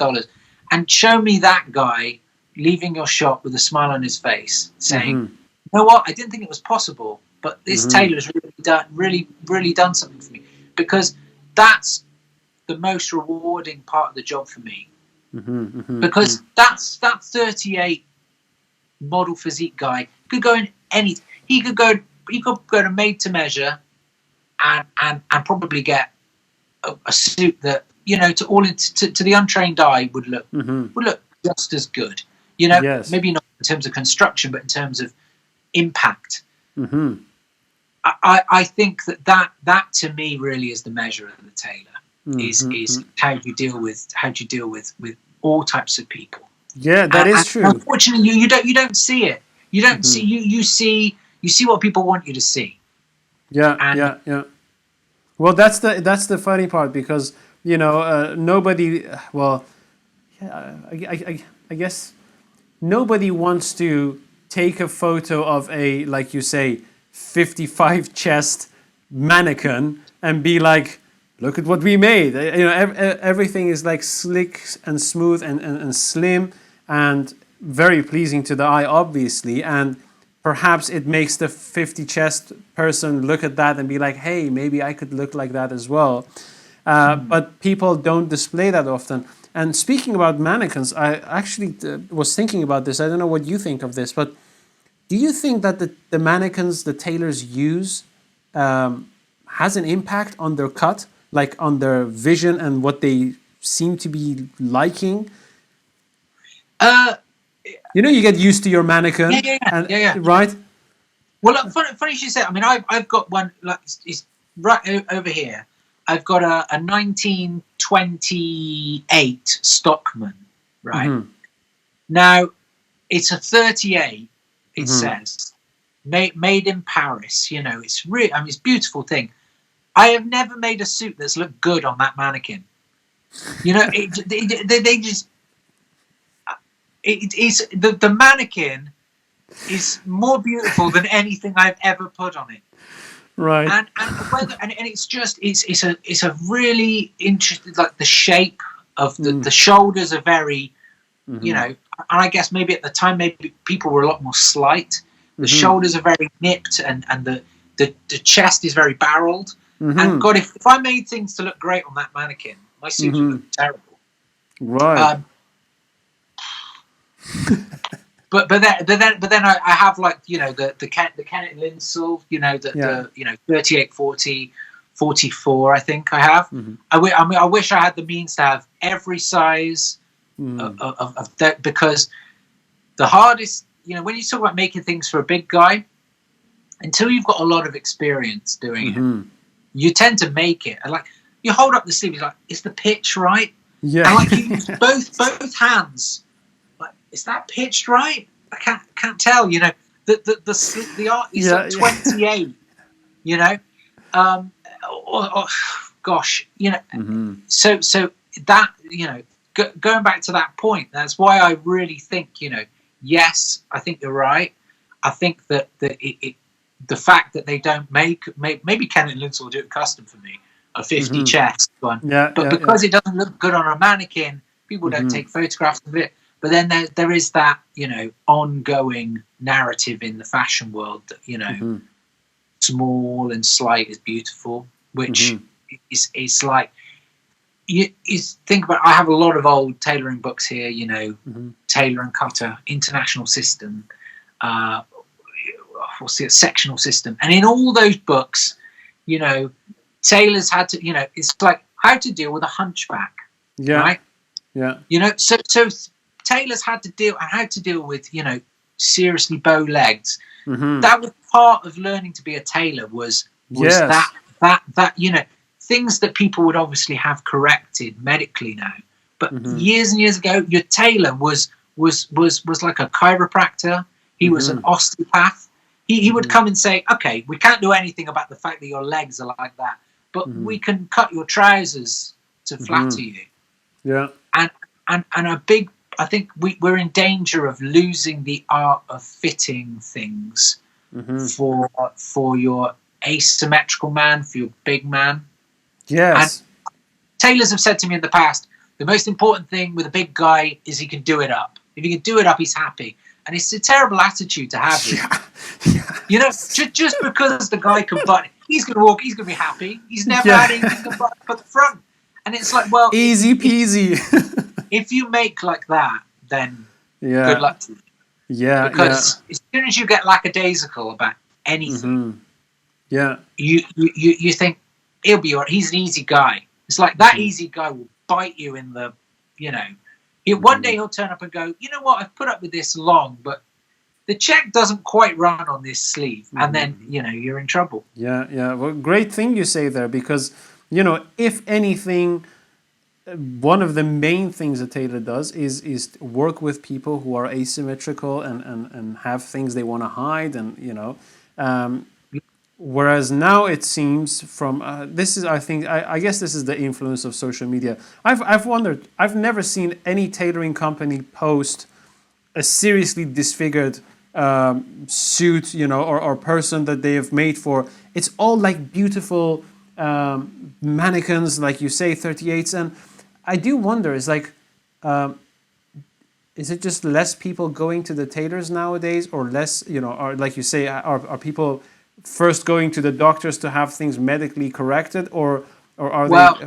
And show me that guy leaving your shop with a smile on his face, saying, "You know what? I didn't think it was possible, but this tailor's really done something for me." Because that's the most rewarding part of the job for me. Because that 38 model physique guy could go in any. He could go to made to measure, and probably get a suit that to the untrained eye would look just as good. Maybe not in terms of construction, but in terms of impact. I think that to me really is the measure of the tailor. Is how do you deal with all types of people. Yeah, that is true. Unfortunately, you don't see it. You don't see you see what people want you to see. Yeah. Well, that's the funny part, because nobody. Well, I guess nobody wants to take a photo of a, like you say, 55 chest mannequin and be like, look at what we made. Everything is like slick and smooth and slim and very pleasing to the eye, obviously. And perhaps it makes the 50 chest person look at that and be like, hey, maybe I could look like that as well. But people don't display that often. And speaking about mannequins, I actually was thinking about this. I don't know what you think of this, but do you think that the mannequins the tailors use has an impact on their cut, like on their vision and what they seem to be liking? You get used to your mannequin. Yeah. Right? Well, look, funny you should say. I mean, I've got one, like, it's right over here. I've got a 1928 Stockman, right? Now, it's a 38, it says, made in Paris. It's really, it's a beautiful thing. I have never made a suit that's looked good on that mannequin. They just, the mannequin is more beautiful than anything I've ever put on it. Right. And it's just it's a really interesting, like, the shape of the shoulders are very, and I guess maybe at the time maybe people were a lot more slight. The shoulders are very nipped, and the chest is very barreled. And God, if I made things to look great on that mannequin, my suit would look terrible. Right. But then I have, like, the Kennett Linsel, the 38, 40, 44, I think I have. I wish I had the means to have every size of that, because the hardest, when you talk about making things for a big guy, until you've got a lot of experience doing it, you tend to make it. And, like, You hold up the sleeve, you're like, is the pitch right? Yeah. And like you use both hands. Like, is that pitched right? I can't tell. You know, the art is like 28. You know, gosh, you know. So that, you know, going back to that point, that's why I really think, you know, yes, I think you're right. I think that the fact that they don't make maybe Kenneth Lutz will do it custom for me, a 50 chest one. But because it doesn't look good on a mannequin, people don't take photographs of it. But then there is that, you know, ongoing narrative in the fashion world that, you know, small and slight is beautiful, which is like, you think about, I have a lot of old tailoring books here, you know, Tailor and Cutter, International System, Sectional System. And in all those books, you know, tailors had to, you know, it's like how to deal with a hunchback, right? Yeah. You know, so tailors had to deal, and how to deal with, you know, seriously bow legs. That was part of learning to be a tailor, was that, you know, things that people would obviously have corrected medically now. But years and years ago, your tailor was like a chiropractor. He was an osteopath. He would come and say, okay, we can't do anything about the fact that your legs are like that, but we can cut your trousers to flatter you. Yeah. And a big, I think we're in danger of losing the art of fitting things for your asymmetrical man, for your big man. Yes. And tailors have said to me in the past, the most important thing with a big guy is he can do it up. If he can do it up, he's happy. And it's a terrible attitude to have. You know, just because the guy can button, he's going to walk, he's going to be happy. He's never had anything to button at the front. And it's like, well, easy peasy. If you make like that, then good luck to you. Yeah. Because as soon as you get lackadaisical about anything, you think he'll be all right. He's an easy guy. It's like that easy guy will bite you in the, you know. One day he'll turn up and go, you know what, I've put up with this long, but the check doesn't quite run on this sleeve. And then, you know, you're in trouble. Yeah. Well, great thing you say there, because, you know, if anything, one of the main things a tailor does is work with people who are asymmetrical and have things they want to hide, and, you know, whereas now it seems from this is, I guess this is the influence of social media. I've wondered, I've never seen any tailoring company post a seriously disfigured suit, you know, or person that they have made for. It's all like beautiful mannequins, like you say, 38s. And I do wonder, is like, is it just less people going to the tailors nowadays, or less, you know, or like you say, are people first going to the doctors to have things medically corrected, or are they,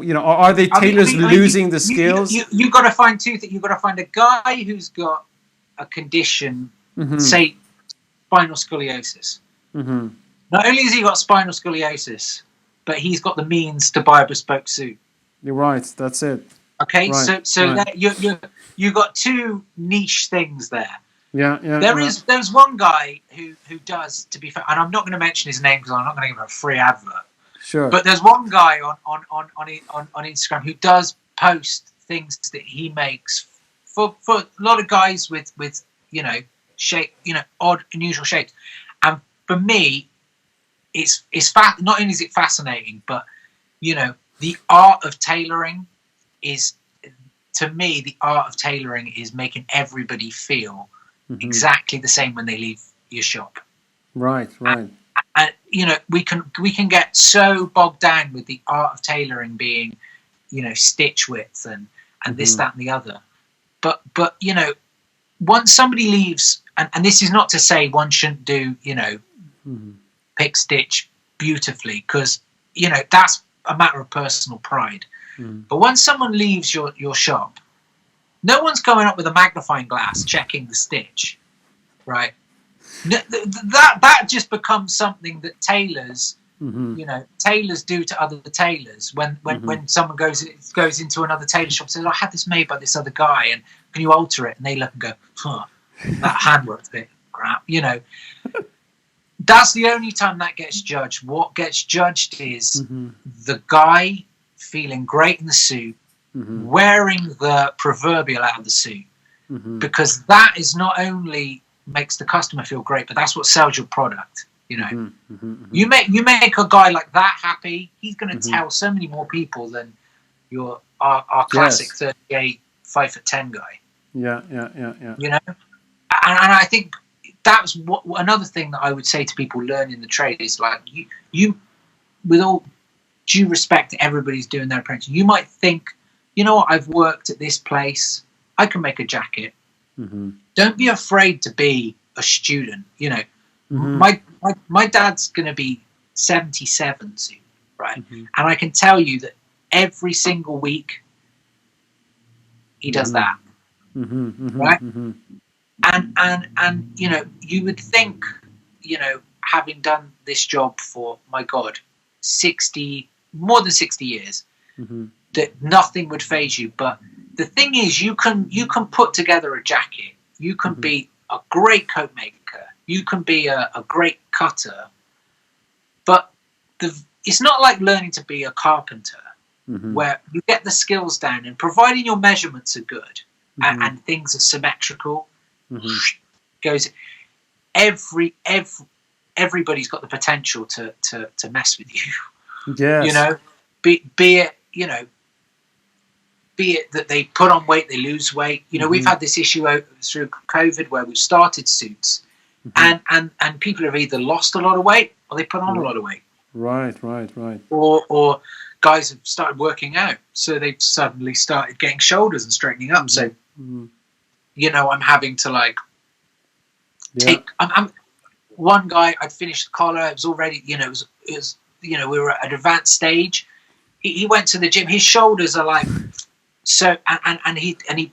you know, or are they tailors losing the skills? You've got to find two things. You've got to find a guy who's got a condition, say spinal scoliosis. Not only has he got spinal scoliosis, but he's got the means to buy a bespoke suit. You're right. That's it. Okay, right, so right. You got two niche things there. There's one guy who does, to be fair, and I'm not going to mention his name because I'm not going to give him a free advert. Sure. But there's one guy on Instagram who does post things that he makes for a lot of guys with you know, shape, you know, odd, unusual shapes. And for me, it's not only is it fascinating, but, you know, the art of tailoring is, to me, the art of tailoring is making everybody feel exactly the same when they leave your shop. Right. And you know, we can get so bogged down with the art of tailoring being, you know, stitch width and this, that, and the other. But you know, once somebody leaves, and this is not to say one shouldn't do, you know, pick stitch beautifully, because, you know, that's a matter of personal pride. But once someone leaves your shop, no one's going up with a magnifying glass checking the stitch, right? That just becomes something that tailors, you know, tailors do to other tailors. When someone goes into another tailor shop and says, I had this made by this other guy, and can you alter it? And they look and go, that handwork's a bit crap, you know. That's the only time that gets judged. What gets judged is the guy feeling great in the suit, Mm-hmm. wearing the proverbial out of the suit, Mm-hmm. because that is not only makes the customer feel great, but that's what sells your product. You know, Mm-hmm. Mm-hmm. you make a guy like that happy, he's going to Mm-hmm. tell so many more people than our classic Yes. 38 5'10" guy. Yeah. You know, and I think that's what another thing that I would say to people learning the trade is, like, you with all due respect to everybody's doing their apprenticeship, you might think, you know what, I've worked at this place, I can make a jacket. Mm-hmm. Don't be afraid to be a student. You know, Mm-hmm. my dad's going to be 77 soon, right? Mm-hmm. And I can tell you that every single week he does Mm-hmm. that, Mm-hmm. Mm-hmm. right? Mm-hmm. And you know, you would think, you know, having done this job for, my God, more than 60 years, Mm-hmm. that nothing would faze you. But the thing is, you can put together a jacket. You can Mhm. be a great coat maker. You can be a great cutter. But it's not like learning to be a carpenter, Mm-hmm. where you get the skills down, and providing your measurements are good Mhm. and things are symmetrical, Mm-hmm. goes everybody's got the potential to mess with you. Yes. You know, be it, you know, be it that they put on weight, they lose weight. You know, we've Mhm. had this issue through COVID where we've started suits, Mhm. and people have either lost a lot of weight or they put on a Yeah. lot of weight, Right. or guys have started working out, so they've suddenly started getting shoulders and straightening up. So, Mm-hmm. you know, I'm having to, like, Yeah. I'm one guy, I'd finished the collar, it was already, you know, it was you know, we were at an advanced stage. He went to the gym, his shoulders are like, so, and he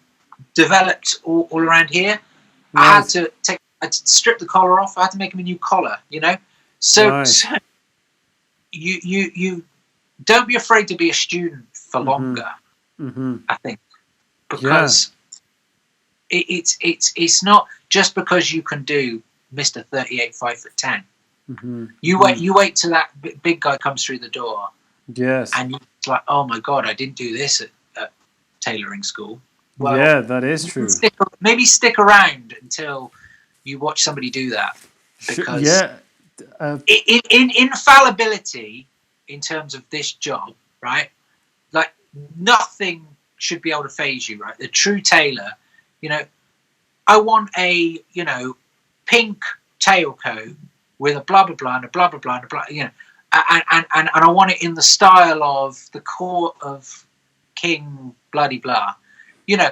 developed all around here. Right. I had to strip the collar off. I had to make him a new collar, you know. So, Right. so you don't be afraid to be a student for longer. Mm-hmm. I think, because it's not just because you can do Mr. 38 5'10". Mm-hmm. You wait till that big guy comes through the door, Yes. and it's like, oh my God, I didn't do this at tailoring school. Well, Yeah, that is true. maybe stick around until you watch somebody do that, because Yeah. in infallibility in terms of this job, right? Like, nothing should be able to faze you, right? The true tailor, you know, I want a, you know, pink tailcoat with a blah blah blah and a blah blah blah and a blah, you know, and I want it in the style of the court of King bloody blah. You know,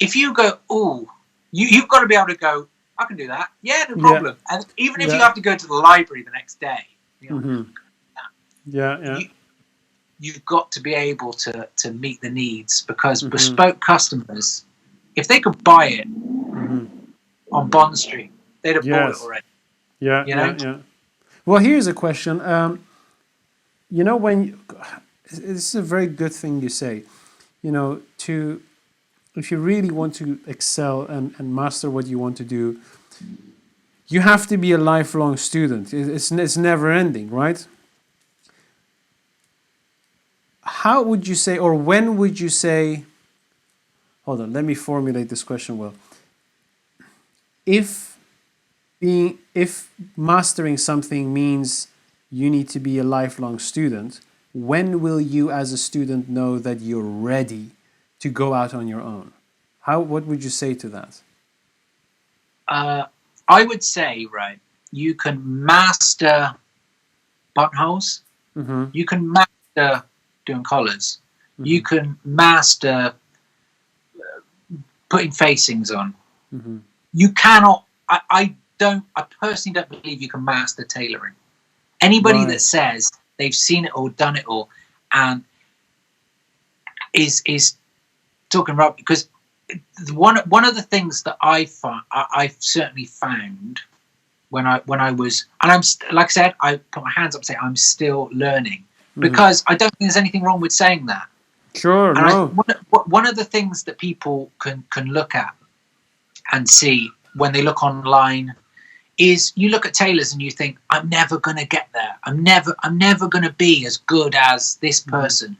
if you go, ooh, you've got to be able to go, I can do that. Yeah, no problem. Yeah. And even if you have to go to the library the next day, you know, Mm-hmm. Yeah. You've got to be able to meet the needs, because bespoke customers, if they could buy it on Bond Street, they'd have bought it already. Yeah, you know? yeah. Well, here's a question. You know, this is a very good thing you say. You know, if you really want to excel and master what you want to do, you have to be a lifelong student. It's never ending, right? How would you say, or when would you say, hold on, let me formulate this question well. If mastering something means you need to be a lifelong student, when will you as a student know that you're ready to go out on your own? What would you say to that? I would say, right, you can master buttonholes. Mm-hmm. You can master doing collars. Mm-hmm. You can master putting facings on. Mm-hmm. You cannot. I personally don't believe you can master tailoring. Anybody that says they've seen it or done it all and is talking rubbish, because one of the things that I've certainly found when I was, and I'm like I said, I put my hands up and say I'm still learning, because I don't think there's anything wrong with saying that. Sure, and no. One of the things that people can look at and see when they look online is, you look at tailors and you think, I'm never going to get there. I'm never going to be as good as this person.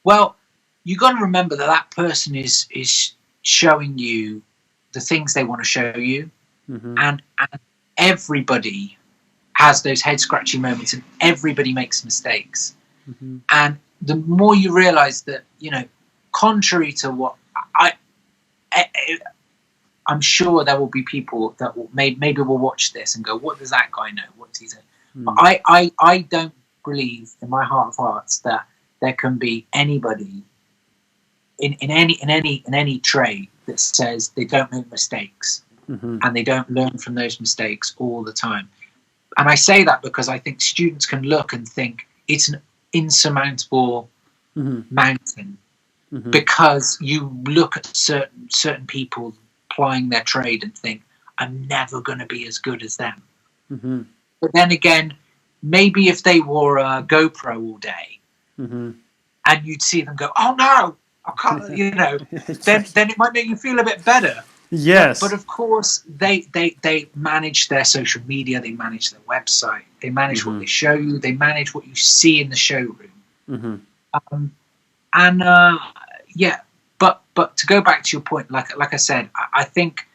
Well, you got to remember that that person is showing you the things they want to show you, and everybody has those head scratching moments, and everybody makes mistakes. And the more you realize that, you know, contrary to what I'm sure there will be people that will maybe will watch this and go, "What does that guy know? What's he saying?" But I don't believe in my heart of hearts that there can be anybody in any trade that says they don't make mistakes and they don't learn from those mistakes all the time. And I say that because I think students can look and think it's an insurmountable mountain, because you look at certain people plying their trade and think, I'm never going to be as good as them. But then again, maybe if they wore a GoPro all day and you'd see them go, oh no, I can't, you know, then it might make you feel a bit better. Yes. But of course, they manage their social media, they manage their website, they manage what they show you, they manage what you see in the showroom. Yeah, but to go back to your point, like I said, I think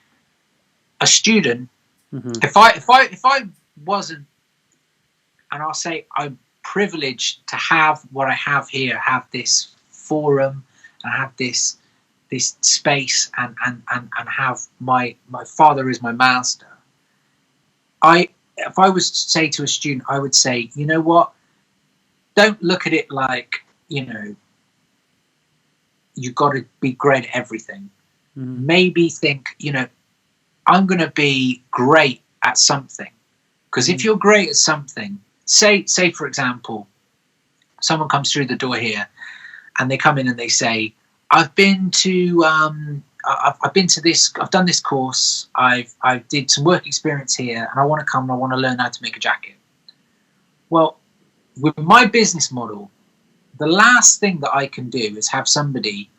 a student, if I wasn't, and I'll say I'm privileged to have what I have here, have this forum, and have this space, and have my father is my master. If I was to say to a student, I would say, you know what? Don't look at it like, you know, you've got to be great at everything. Maybe think, you know, I'm going to be great at something. Because if you're great at something, say for example, someone comes through the door here and they come in and they say, I've been to this, I've done this course, I did some work experience here, and I want to come and I want to learn how to make a jacket. Well, with my business model, the last thing that I can do is have somebody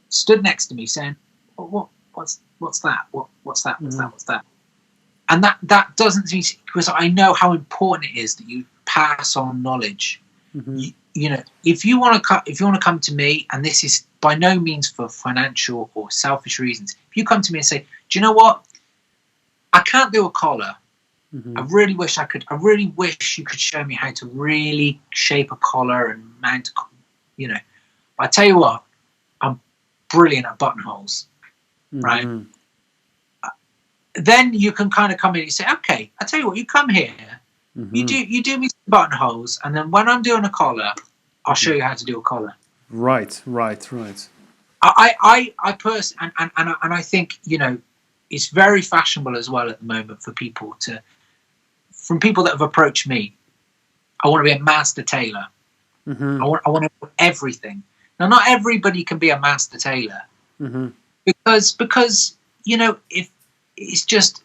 stood next to me saying, what's that? What's that? And that doesn't seem, because I know how important it is that you pass on knowledge. You know, if you want to come to me, and this is by no means for financial or selfish reasons, if you come to me and say, do you know what? I can't do a collar. I really wish I could. I really wish you could show me how to really shape a collar and mount a collar. You know, I tell you what, I'm brilliant at buttonholes, right? Then you can kind of come in and say, okay, I tell you what, you come here, you do me some buttonholes, and then when I'm doing a collar, I'll show you how to do a collar. Right. I personally, and I think, you know, it's very fashionable as well at the moment for people from people that have approached me. I want to be a master tailor. I want to do everything. Now, not everybody can be a master tailor, because you know, if it's just,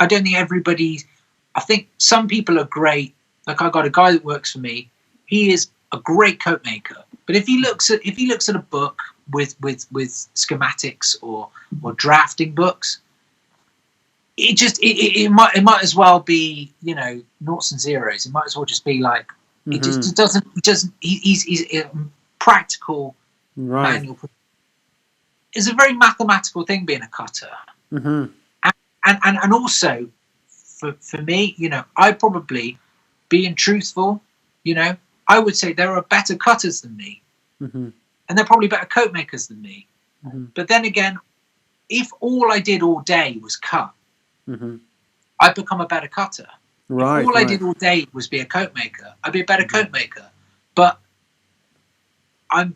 I don't think everybody. I think some people are great. Like, I got a guy that works for me. He is a great coat maker, but if he looks at a book with schematics or drafting books, it might as well be, you know, noughts and zeros. It might as well just be like, it just doesn't. He's a practical manual. It's a very mathematical thing being a cutter, and also for me, you know, I probably, being truthful, you know, I would say there are better cutters than me, and they're probably better coat makers than me. But then again, if all I did all day was cut, I'd become a better cutter. If all I did all day was be a coat maker, I'd be a better coat maker. But I'm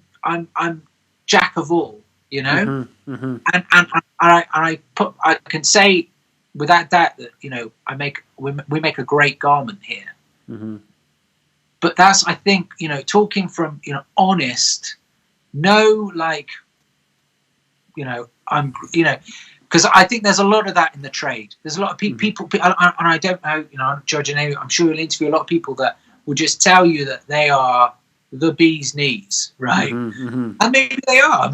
jack of all, you know, and I can say without doubt that, you know, we make a great garment here. But that's, I think, you know, talking from, you know, honest, no, like, you know, because I think there's a lot of that in the trade. There's a lot of people, and I don't know, you know, I'm judging. I'm sure you'll interview a lot of people that will just tell you that they are the bee's knees, right? And maybe they are,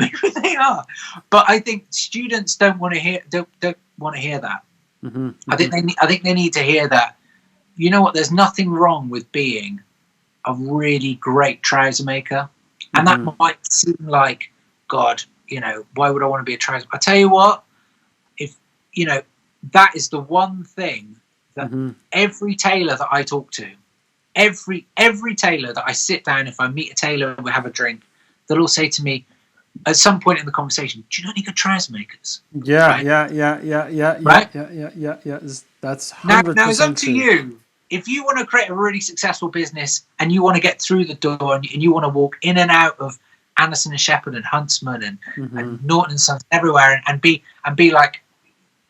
But I think students don't want to hear that. I think they need to hear that. You know what? There's nothing wrong with being a really great trouser maker, And that might seem like, God, why would I want to be a trouser? I tell you what, if that is the one thing that every tailor that I talk to, every tailor that I sit down, if I meet a tailor and we have a drink, they'll all say to me at some point in the conversation, "Do you know any good trouser makers?" Yeah, right? yeah. That's Now 100% it's up true. to you. If you want to create a really successful business and you want to get through the door and you want to walk in and out of Anderson and Shepherd and Huntsman and Norton and Sons everywhere and be like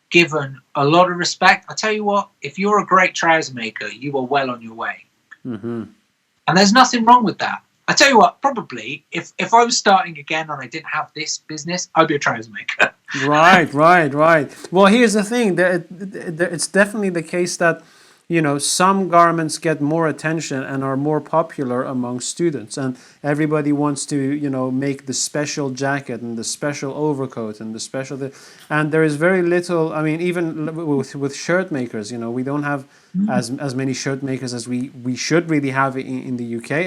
given a lot of respect, I tell you what, if you're a great trouser maker, you are well on your way. And there's nothing wrong with that. I tell you what, probably if I was starting again and I didn't have this business, I'd be a trouser maker. Right. Well, here's the thing. It's definitely the case that, some garments get more attention and are more popular among students, and everybody wants to, make the special jacket and the special overcoat and the special. And there is very little. I mean, even with shirt makers, we don't have as many shirt makers as we should really have in the UK,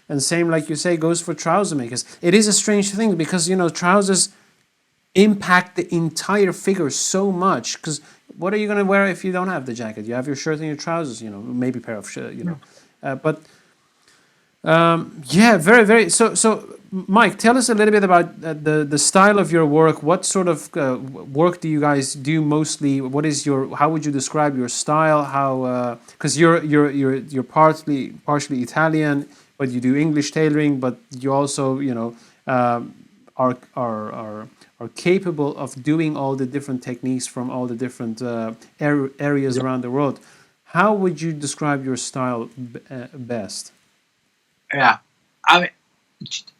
and same like you say goes for trouser makers. It is a strange thing because trousers impact the entire figure so much, because what are you going to wear if you don't have the jacket? You have your shirt and your trousers, maybe a pair of shirt, yeah, very, very. So Mike, tell us a little bit about the style of your work. What sort of work do you guys do mostly? What is how would you describe your style? How, because you're partially Italian, but you do English tailoring, but you also, are capable of doing all the different techniques from all the different areas around the world. How would you describe your style best? Yeah, I mean,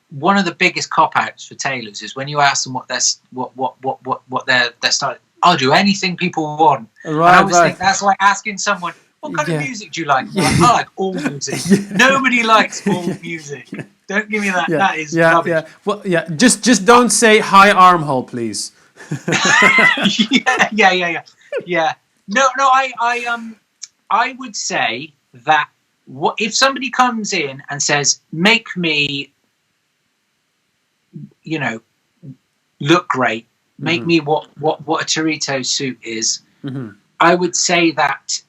one of the biggest cop-outs for tailors is when you ask them what their style. I'll do anything people want. Right, and I always think that's like asking someone, "What kind of music do you like?" Like, I like all music. Nobody likes all music. Don't give me that. That is rubbish. Yeah. Well, yeah. Just don't say high armhole, please. Yeah. No. I would say that if somebody comes in and says, "Make me, look great. Make me what a Territo suit is," I would say that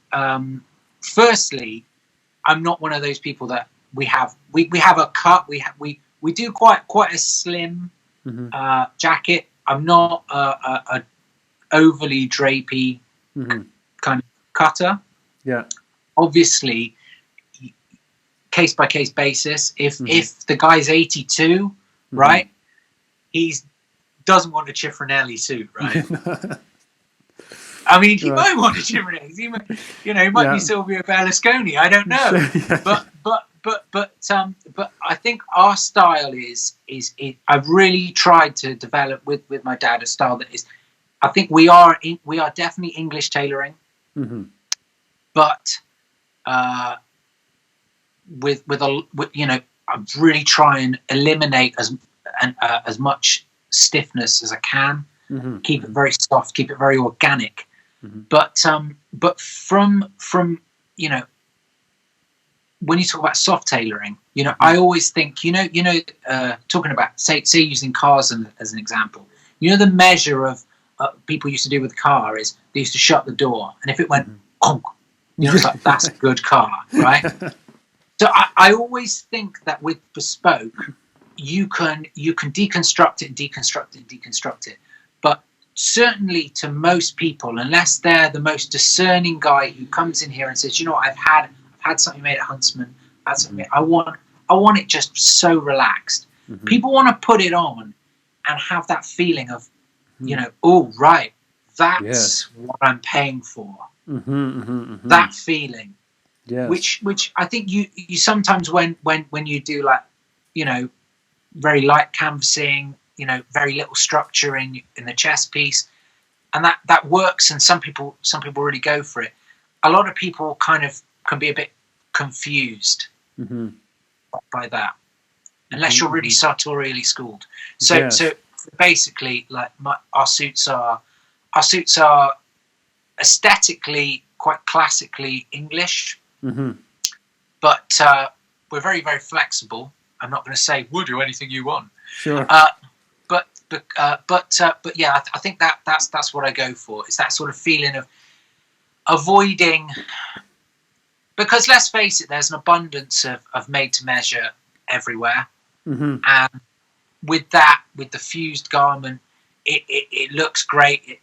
firstly, I'm not one of those people that we have a cut. We do quite a slim jacket. I'm not a overly drapey kind of cutter. Yeah. Obviously, case by case basis. If the guy's 82, right, he doesn't want a Ciafronelli suit, right? I mean, he might want a Ciafronelli. He might be Silvio Berlusconi. I don't know, but I think our style is I've really tried to develop with my dad a style that is. I think we are definitely English tailoring, but I really try and eliminate as much stiffness as I can. Keep it very soft, keep it very organic. But from when you talk about soft tailoring, I always think talking about say using cars as an example. The measure of people used to do with the car is they used to shut the door, and if it went conk, it's like that's a good car, right? So I always think that with bespoke, you can deconstruct it, but certainly to most people, unless they're the most discerning guy who comes in here and says, I've had something made at Huntsman, that's something I want it just so relaxed. People want to put it on and have that feeling of, oh right, that's what I'm paying for. That feeling. Yes. Which I think you sometimes when you do like very light canvassing, very little structure in the chest piece, and that works, and some people really go for it. A lot of people kind of can be a bit confused by that, unless you're really sartorially schooled. So basically, like our suits are aesthetically quite classically English. But we're very, very flexible. I'm not going to say we'll do anything you want. Sure. But yeah, I think that's what I go for. It's that sort of feeling of avoiding, because let's face it, there's an abundance of made to measure everywhere, and with the fused garment, it looks great.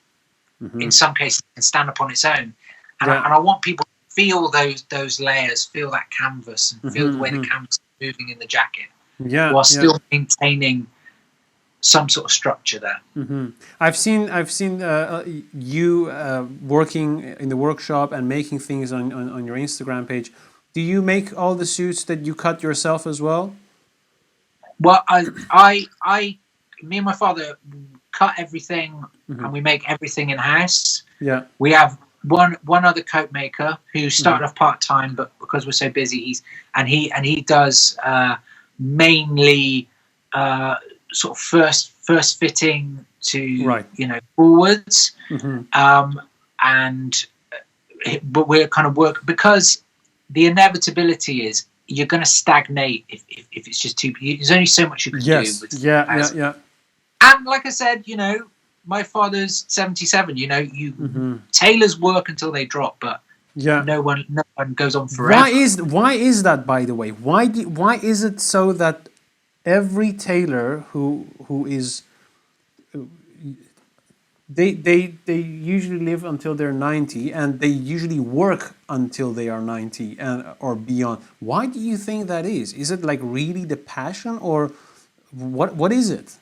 In some cases, it can stand up on its own, and I want people to feel those layers, feel that canvas, and feel the way the canvas is moving in the jacket, while still maintaining some sort of structure there. I've seen you working in the workshop and making things on your Instagram page. Do you make all the suits that you cut yourself as well? Well, me and my father cut everything, and we make everything in house. Yeah, we have one other coat maker who started off part time, but because we're so busy, he does mainly sort of first fitting to forwards, but we're kind of work, because the inevitability is you're going to stagnate if it's just too. There's only so much you can do. Yeah. And like I said, my father's 77. Tailors work until they drop, but no one goes on forever. Why is that, by the way? Why is it so that every tailor who is they usually live until they're 90, and they usually work until they are 90 or beyond? Why do you think that is? Is it like really the passion, or what is it?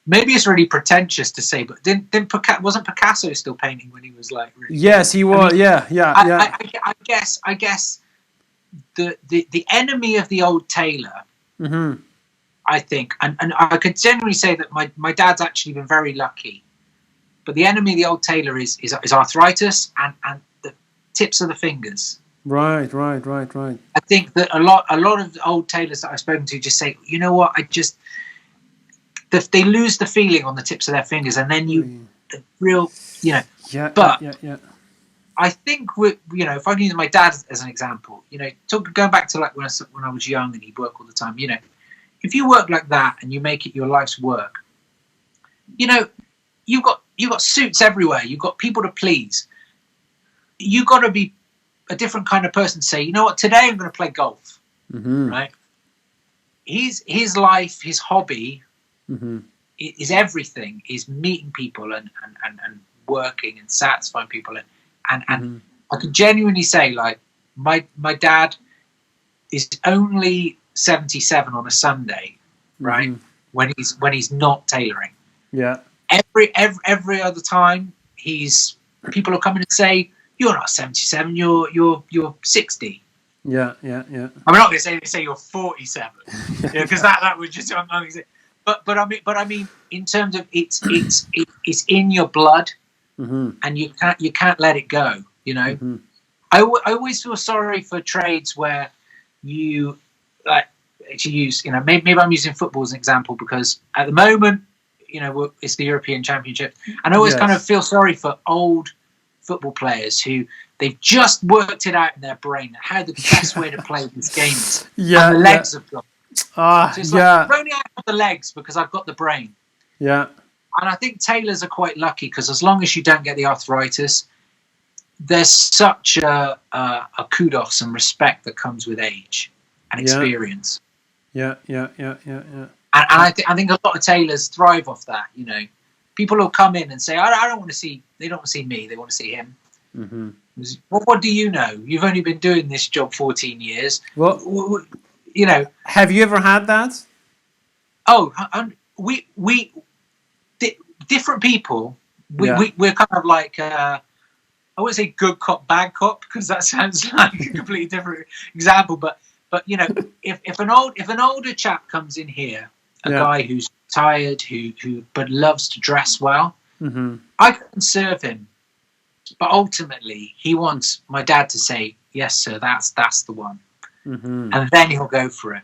Maybe it's really pretentious to say, but wasn't Picasso still painting when he was like? Really yes, he was. I guess the enemy of the old tailor. I think, and I could generally say that my dad's actually been very lucky, but the enemy of the old tailor is arthritis and the tips of the fingers. Right. I think that a lot of the old tailors that I've spoken to just say, you know what, they lose the feeling on the tips of their fingers, and then I think if I can use my dad as an example, going back to like when I was young and he'd work all the time, if you work like that and you make it your life's work, you've got suits everywhere. You've got people to please. You've got to be a different kind of person to say, you know what, today I'm going to play golf. Right? His life, his hobby is everything. Is meeting people and working and satisfying people. And I can genuinely say, like, my dad is only 77 on a Sunday, right? When he's not tailoring. Yeah. Every other time, people are coming and say, "You're not 77. You're 60." Yeah. I'm not going to say you're 47, because that would just. But I mean, in terms of it's in your blood, and you can't let it go. I always feel sorry for trades where you like to use, maybe I'm using football as an example, because at the moment, it's the European Championship, and I always kind of feel sorry for old football players who they've just worked it out in their brain how the best way to play this game is, and the legs have gone. So it's like, throw me out the legs because I've got the brain. Yeah. And I think tailors are quite lucky, because as long as you don't get the arthritis, there's such a kudos and respect that comes with age and experience. Yeah. And I think a lot of tailors thrive off that. People will come in and say, "I don't want to see." They don't want to see me. They want to see him. Well, what do you know? You've only been doing this job 14 years. Well, have you ever had that? Oh, we different people. We're kind of like. I wouldn't say good cop, bad cop, because that sounds like a completely different example. But if an older chap comes in here, a guy who's tired, who but loves to dress well, I can serve him. But ultimately, he wants my dad to say, "Yes, sir, that's the one," and then he'll go for it.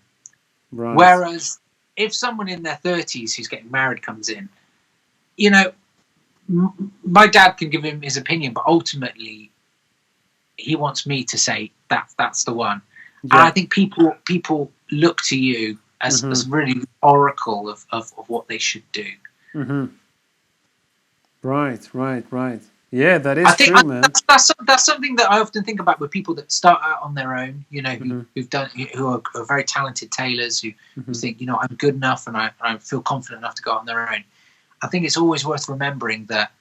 Right. Whereas if someone in their 30s who's getting married comes in, my dad can give him his opinion, but ultimately he wants me to say that's the one. Yeah. And I think people look to you as really oracle of what they should do. Mm-hmm. Right. Yeah, that is true, man. That's something that I often think about with people that start out on their own. You know, who are very talented tailors who think, you know, I'm good enough and I feel confident enough to go out on their own. I think it's always worth remembering that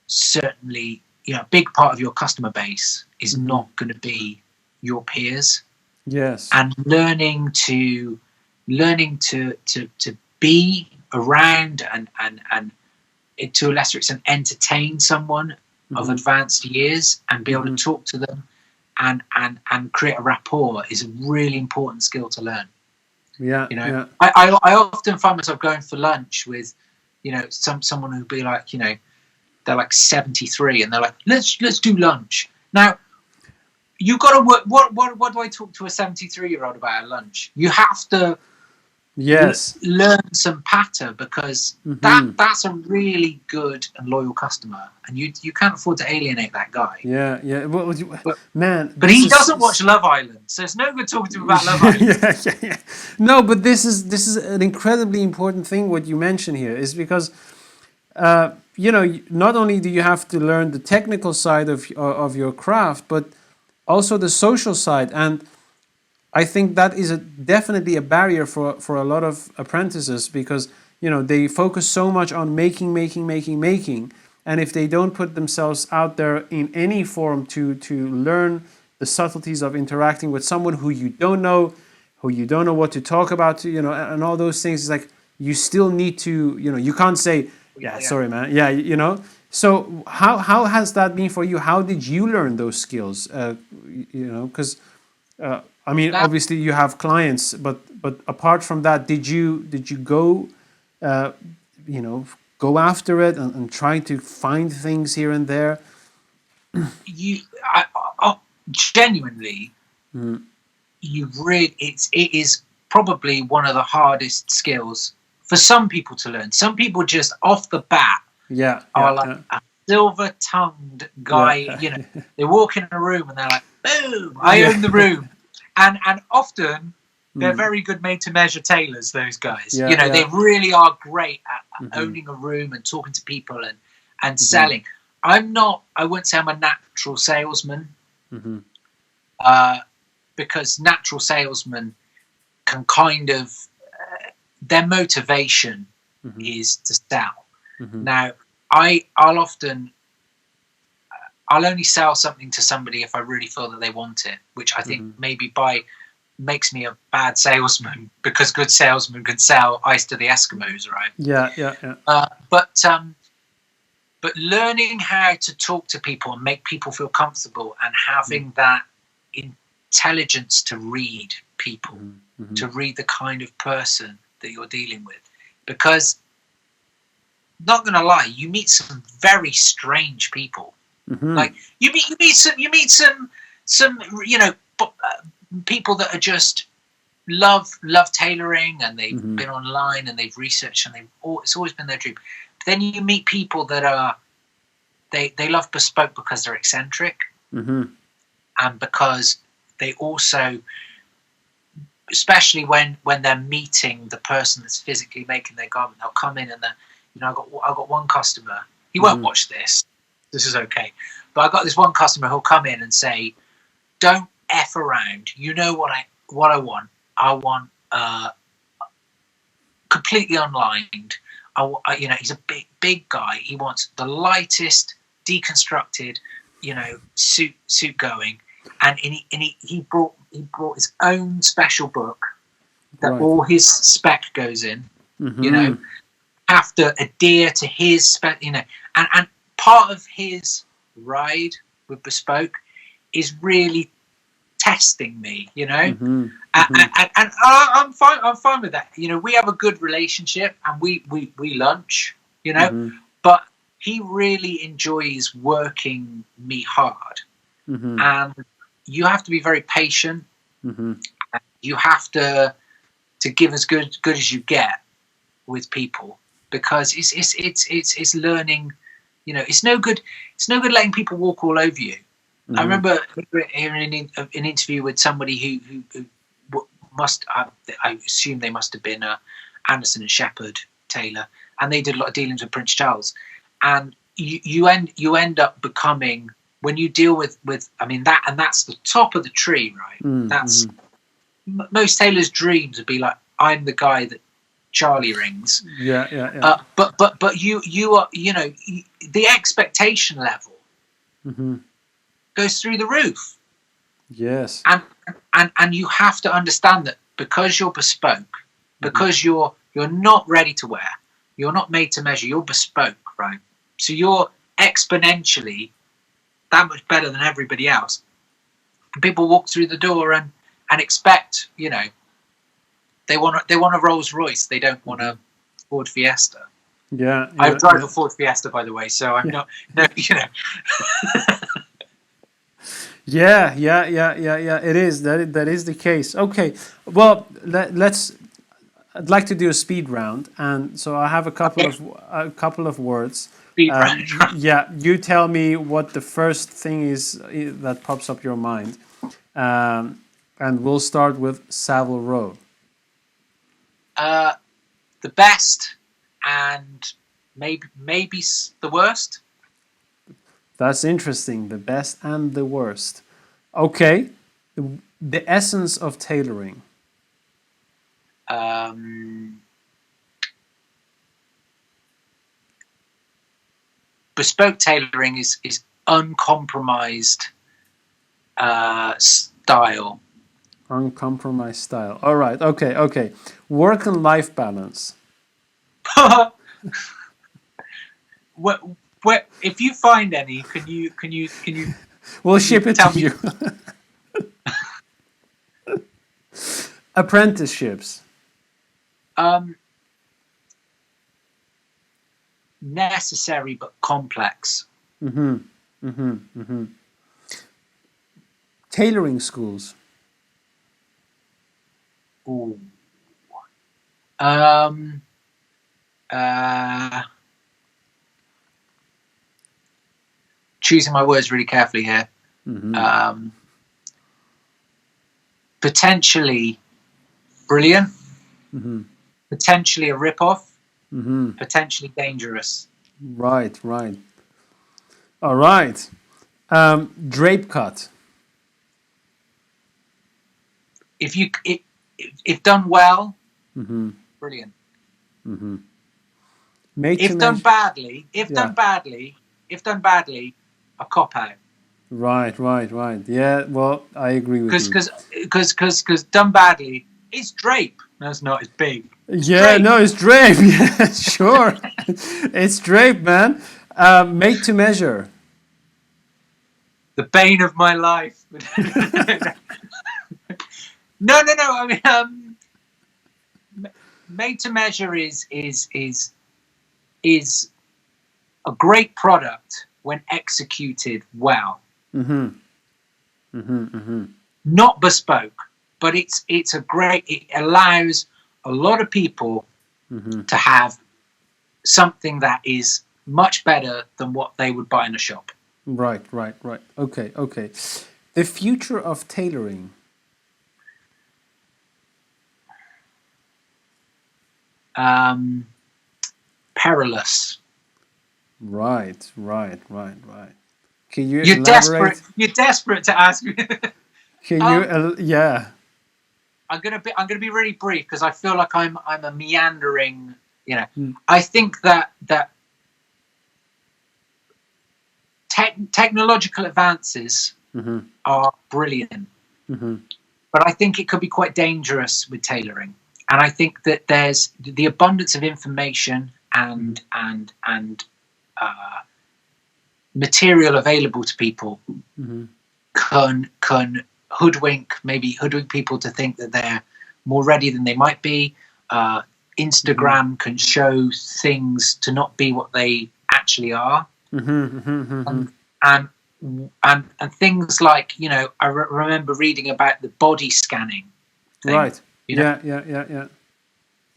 certainly, you know, a big part of your customer base is not going to be your peers. Yes. And learning to be around and to a lesser extent entertain someone of advanced years and be able to talk to them and create a rapport is a really important skill to learn. Yeah. You know, yeah. I often find myself going for lunch with, you know, someone who'd be like, you know, they're like 73 and they're like, let's do lunch. Now, you got to work. What do I talk to a 73-year-old about at lunch? You have to learn some patter, because that's a really good and loyal customer, and you can't afford to alienate that guy. Yeah. Well, man, but he doesn't watch Love Island, so it's no good talking to him about Love Island. yeah. No, but this is an incredibly important thing. What you mention here is because, you know, not only do you have to learn the technical side of your craft, but also the social side. And I think that is definitely a barrier for a lot of apprentices, because, you know, they focus so much on making. And if they don't put themselves out there in any form to learn the subtleties of interacting with someone who you don't know what to talk about, you know, and all those things, it's like you still need to, you know, you can't say, sorry, man. Yeah, you know. So how has that been for you? How did you learn those skills? You know, because I mean, obviously you have clients, but apart from that, did you go, you know, go after it and try to find things here and there? Genuinely, it is probably one of the hardest skills for some people to learn. Some people just off the bat are like a silver-tongued guy. You know, they walk in a room and they're like, boom, I own the room. And often they're very good made-to-measure tailors, those guys. You know, they really are great at owning a room and talking to people and selling. I wouldn't say I'm a natural salesman, because natural salesmen can kind of, their motivation is to sell. Now, I'll only sell something to somebody if I really feel that they want it, which I think maybe makes me a bad salesman, because good salesmen can sell ice to the Eskimos, right? Yeah. But learning how to talk to people and make people feel comfortable, and having that intelligence to read people, to read the kind of person that you're dealing with, because, not gonna lie, you meet some very strange people. Like you meet some you know, people that are just love tailoring, and they've been online and they've researched, and it's always been their dream. But then you meet people that are they love bespoke because they're eccentric, and because they also, especially when they're meeting the person that's physically making their garment, they'll come in and you know, I got one customer. He won't watch this. This is okay. But I got this one customer who'll come in and say, "Don't F around. You know what I want. I want completely unlined. You know, he's a big guy. He wants the lightest, deconstructed, you know, suit going. And he brought his own special book that all his spec goes in. You know, have to adhere to his spec. You know, and part of his ride with bespoke is really testing me, you know, and I'm fine with that. You know, we have a good relationship, and we lunch, you know, but he really enjoys working me hard, and you have to be very patient. You have to give as good as you get with people, because it's learning. You know, it's no good letting people walk all over you. I remember hearing an interview with somebody who I assume they must have been Anderson and Shepherd tailor, and they did a lot of dealings with Prince Charles. And you end up becoming, when you deal with I mean, that's the top of the tree, right? That's most tailors' dreams would be like, I'm the guy that Charlie rings. Yeah. But you are, the expectation level goes through the roof. Yes. And you have to understand that because you're bespoke, because you're not ready to wear, you're not made to measure, you're bespoke, right? So you're exponentially that much better than everybody else. And people walk through the door and expect, they want a Rolls Royce. They don't want a Ford Fiesta. Yeah. I drive a Ford Fiesta, by the way, so I'm not. No, Yeah. It is that is the case. Okay. Well, I'd like to do a speed round, and so I have a couple of words. Speed round. Yeah. You tell me what the first thing is that pops up your mind, and we'll start with Savile Row. The best and maybe the worst. That's interesting. The best and the worst. Okay. The essence of tailoring. Bespoke tailoring is uncompromised style. Uncompromised style. All right. Okay. Work and life balance. What if you find any? Can you? We'll ship it to you. Apprenticeships. Necessary but complex. Tailoring schools. Ooh. Choosing my words really carefully here. Potentially brilliant. Potentially a rip-off. Potentially dangerous. Right. All right. Drape cut. If done well, brilliant. If done badly, a cop out. Right. Yeah. Well, I agree with you. Because done badly, it's drape. No, it's not. It's big. It's drape. No, it's drape. Yeah, sure. It's drape, man. Made to measure. The bane of my life. No. I mean, made to measure is a great product when executed well. Not bespoke, but it's a great. It allows a lot of people to have something that is much better than what they would buy in a shop. Right. Okay. The future of tailoring. Perilous. Right. Can you You're elaborate? You're desperate to ask me. Can you? Yeah. I'm gonna be really brief because I feel like I'm a meandering. I think that technological advances are brilliant, but I think it could be quite dangerous with tailoring. And I think that there's the abundance of information and material available to people can hoodwink people to think that they're more ready than they might be. Instagram can show things to not be what they actually are. And things like, I remember reading about the body scanning thing. Right. Yeah.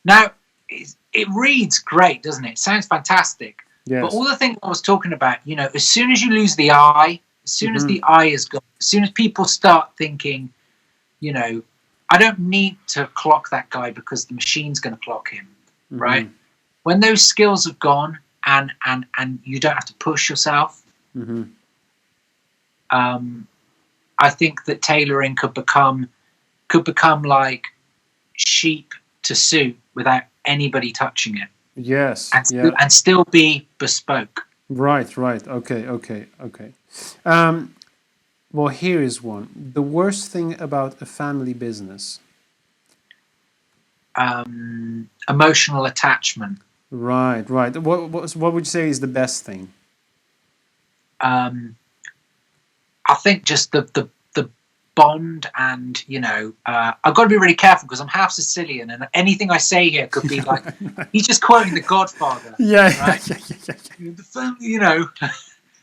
Now, it reads great, doesn't it? It sounds fantastic. Yes. But all the things I was talking about, as soon as you lose the eye, as soon as the eye is gone, as soon as people start thinking, I don't need to clock that guy because the machine's going to clock him, Mm-hmm. right? When those skills have gone and you don't have to push yourself, Mm-hmm. I think that tailoring could become like sheep to suit without anybody touching it, Yes. and Yeah. and still be bespoke. Right. Okay. Well, here is one. The worst thing about a family business. Emotional attachment. Right. What would you say is the best thing? I think just the bond, and I've got to be really careful because I'm half Sicilian, and anything I say here could be like he's just quoting The Godfather. Yeah. Right. The family,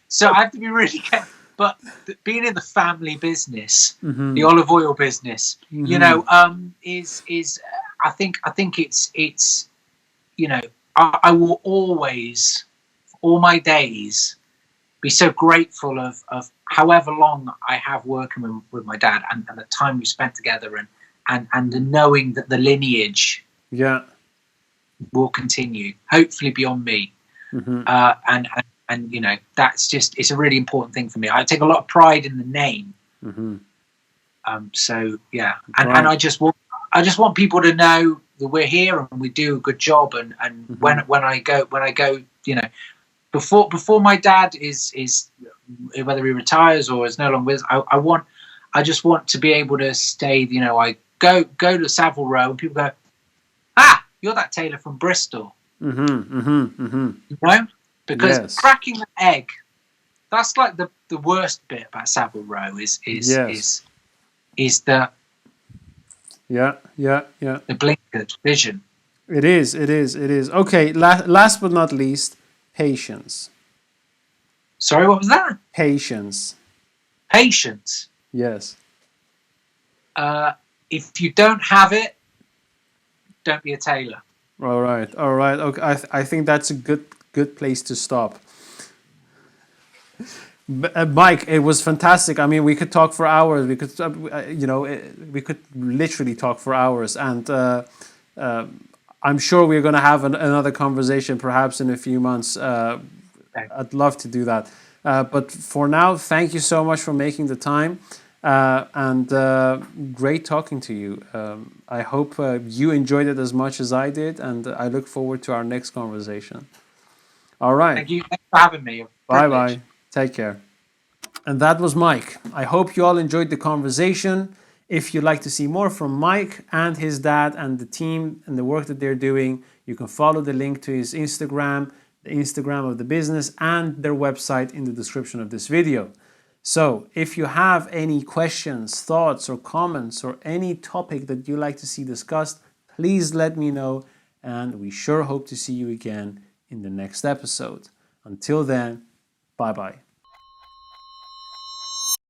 so I have to be really careful. But being in the family business, Mm-hmm. the olive oil business, Mm-hmm. is I think it's I will always, all my days, be so grateful of however long I have working with my dad, and the time we spent together, and the knowing that the lineage Yeah. will continue, hopefully beyond me. Mm-hmm. And that's just, it's a really important thing for me. I take a lot of pride in the name. Mm-hmm. So yeah, and Right. I just want people to know that we're here and we do a good job. And Mm-hmm. when I go, before my dad is whether he retires or is no longer with us, I just want to be able to stay. I go to Savile Row and people go, you're that tailor from Bristol. Mm-hmm. Mm-hmm. Mm-hmm. Because Yes. cracking the egg, that's like the worst bit about Savile Row is Yes. the Yeah. the blinkered vision. It is. Okay. Last but not least, patience. Sorry, what was that? Patience. Patience. Yes. If you don't have it, don't be a tailor. All right. Okay. I think that's a good place to stop. Mike, it was fantastic. I mean, we could talk for hours. We could, we could literally talk for hours, and I'm sure we're going to have another conversation, perhaps in a few months. I'd love to do that. But for now, thank you so much for making the time, and great talking to you. I hope you enjoyed it as much as I did, and I look forward to our next conversation. All right. Thank you. Thanks for having me. Bye. Take care. And that was Mike. I hope you all enjoyed the conversation. If you'd like to see more from Mike and his dad and the team and the work that they're doing, you can follow the link to his Instagram, the Instagram of the business, and their website in the description of this video. So if you have any questions, thoughts, or comments, or any topic that you'd like to see discussed, please let me know, and we sure hope to see you again in the next episode. Until then, bye-bye.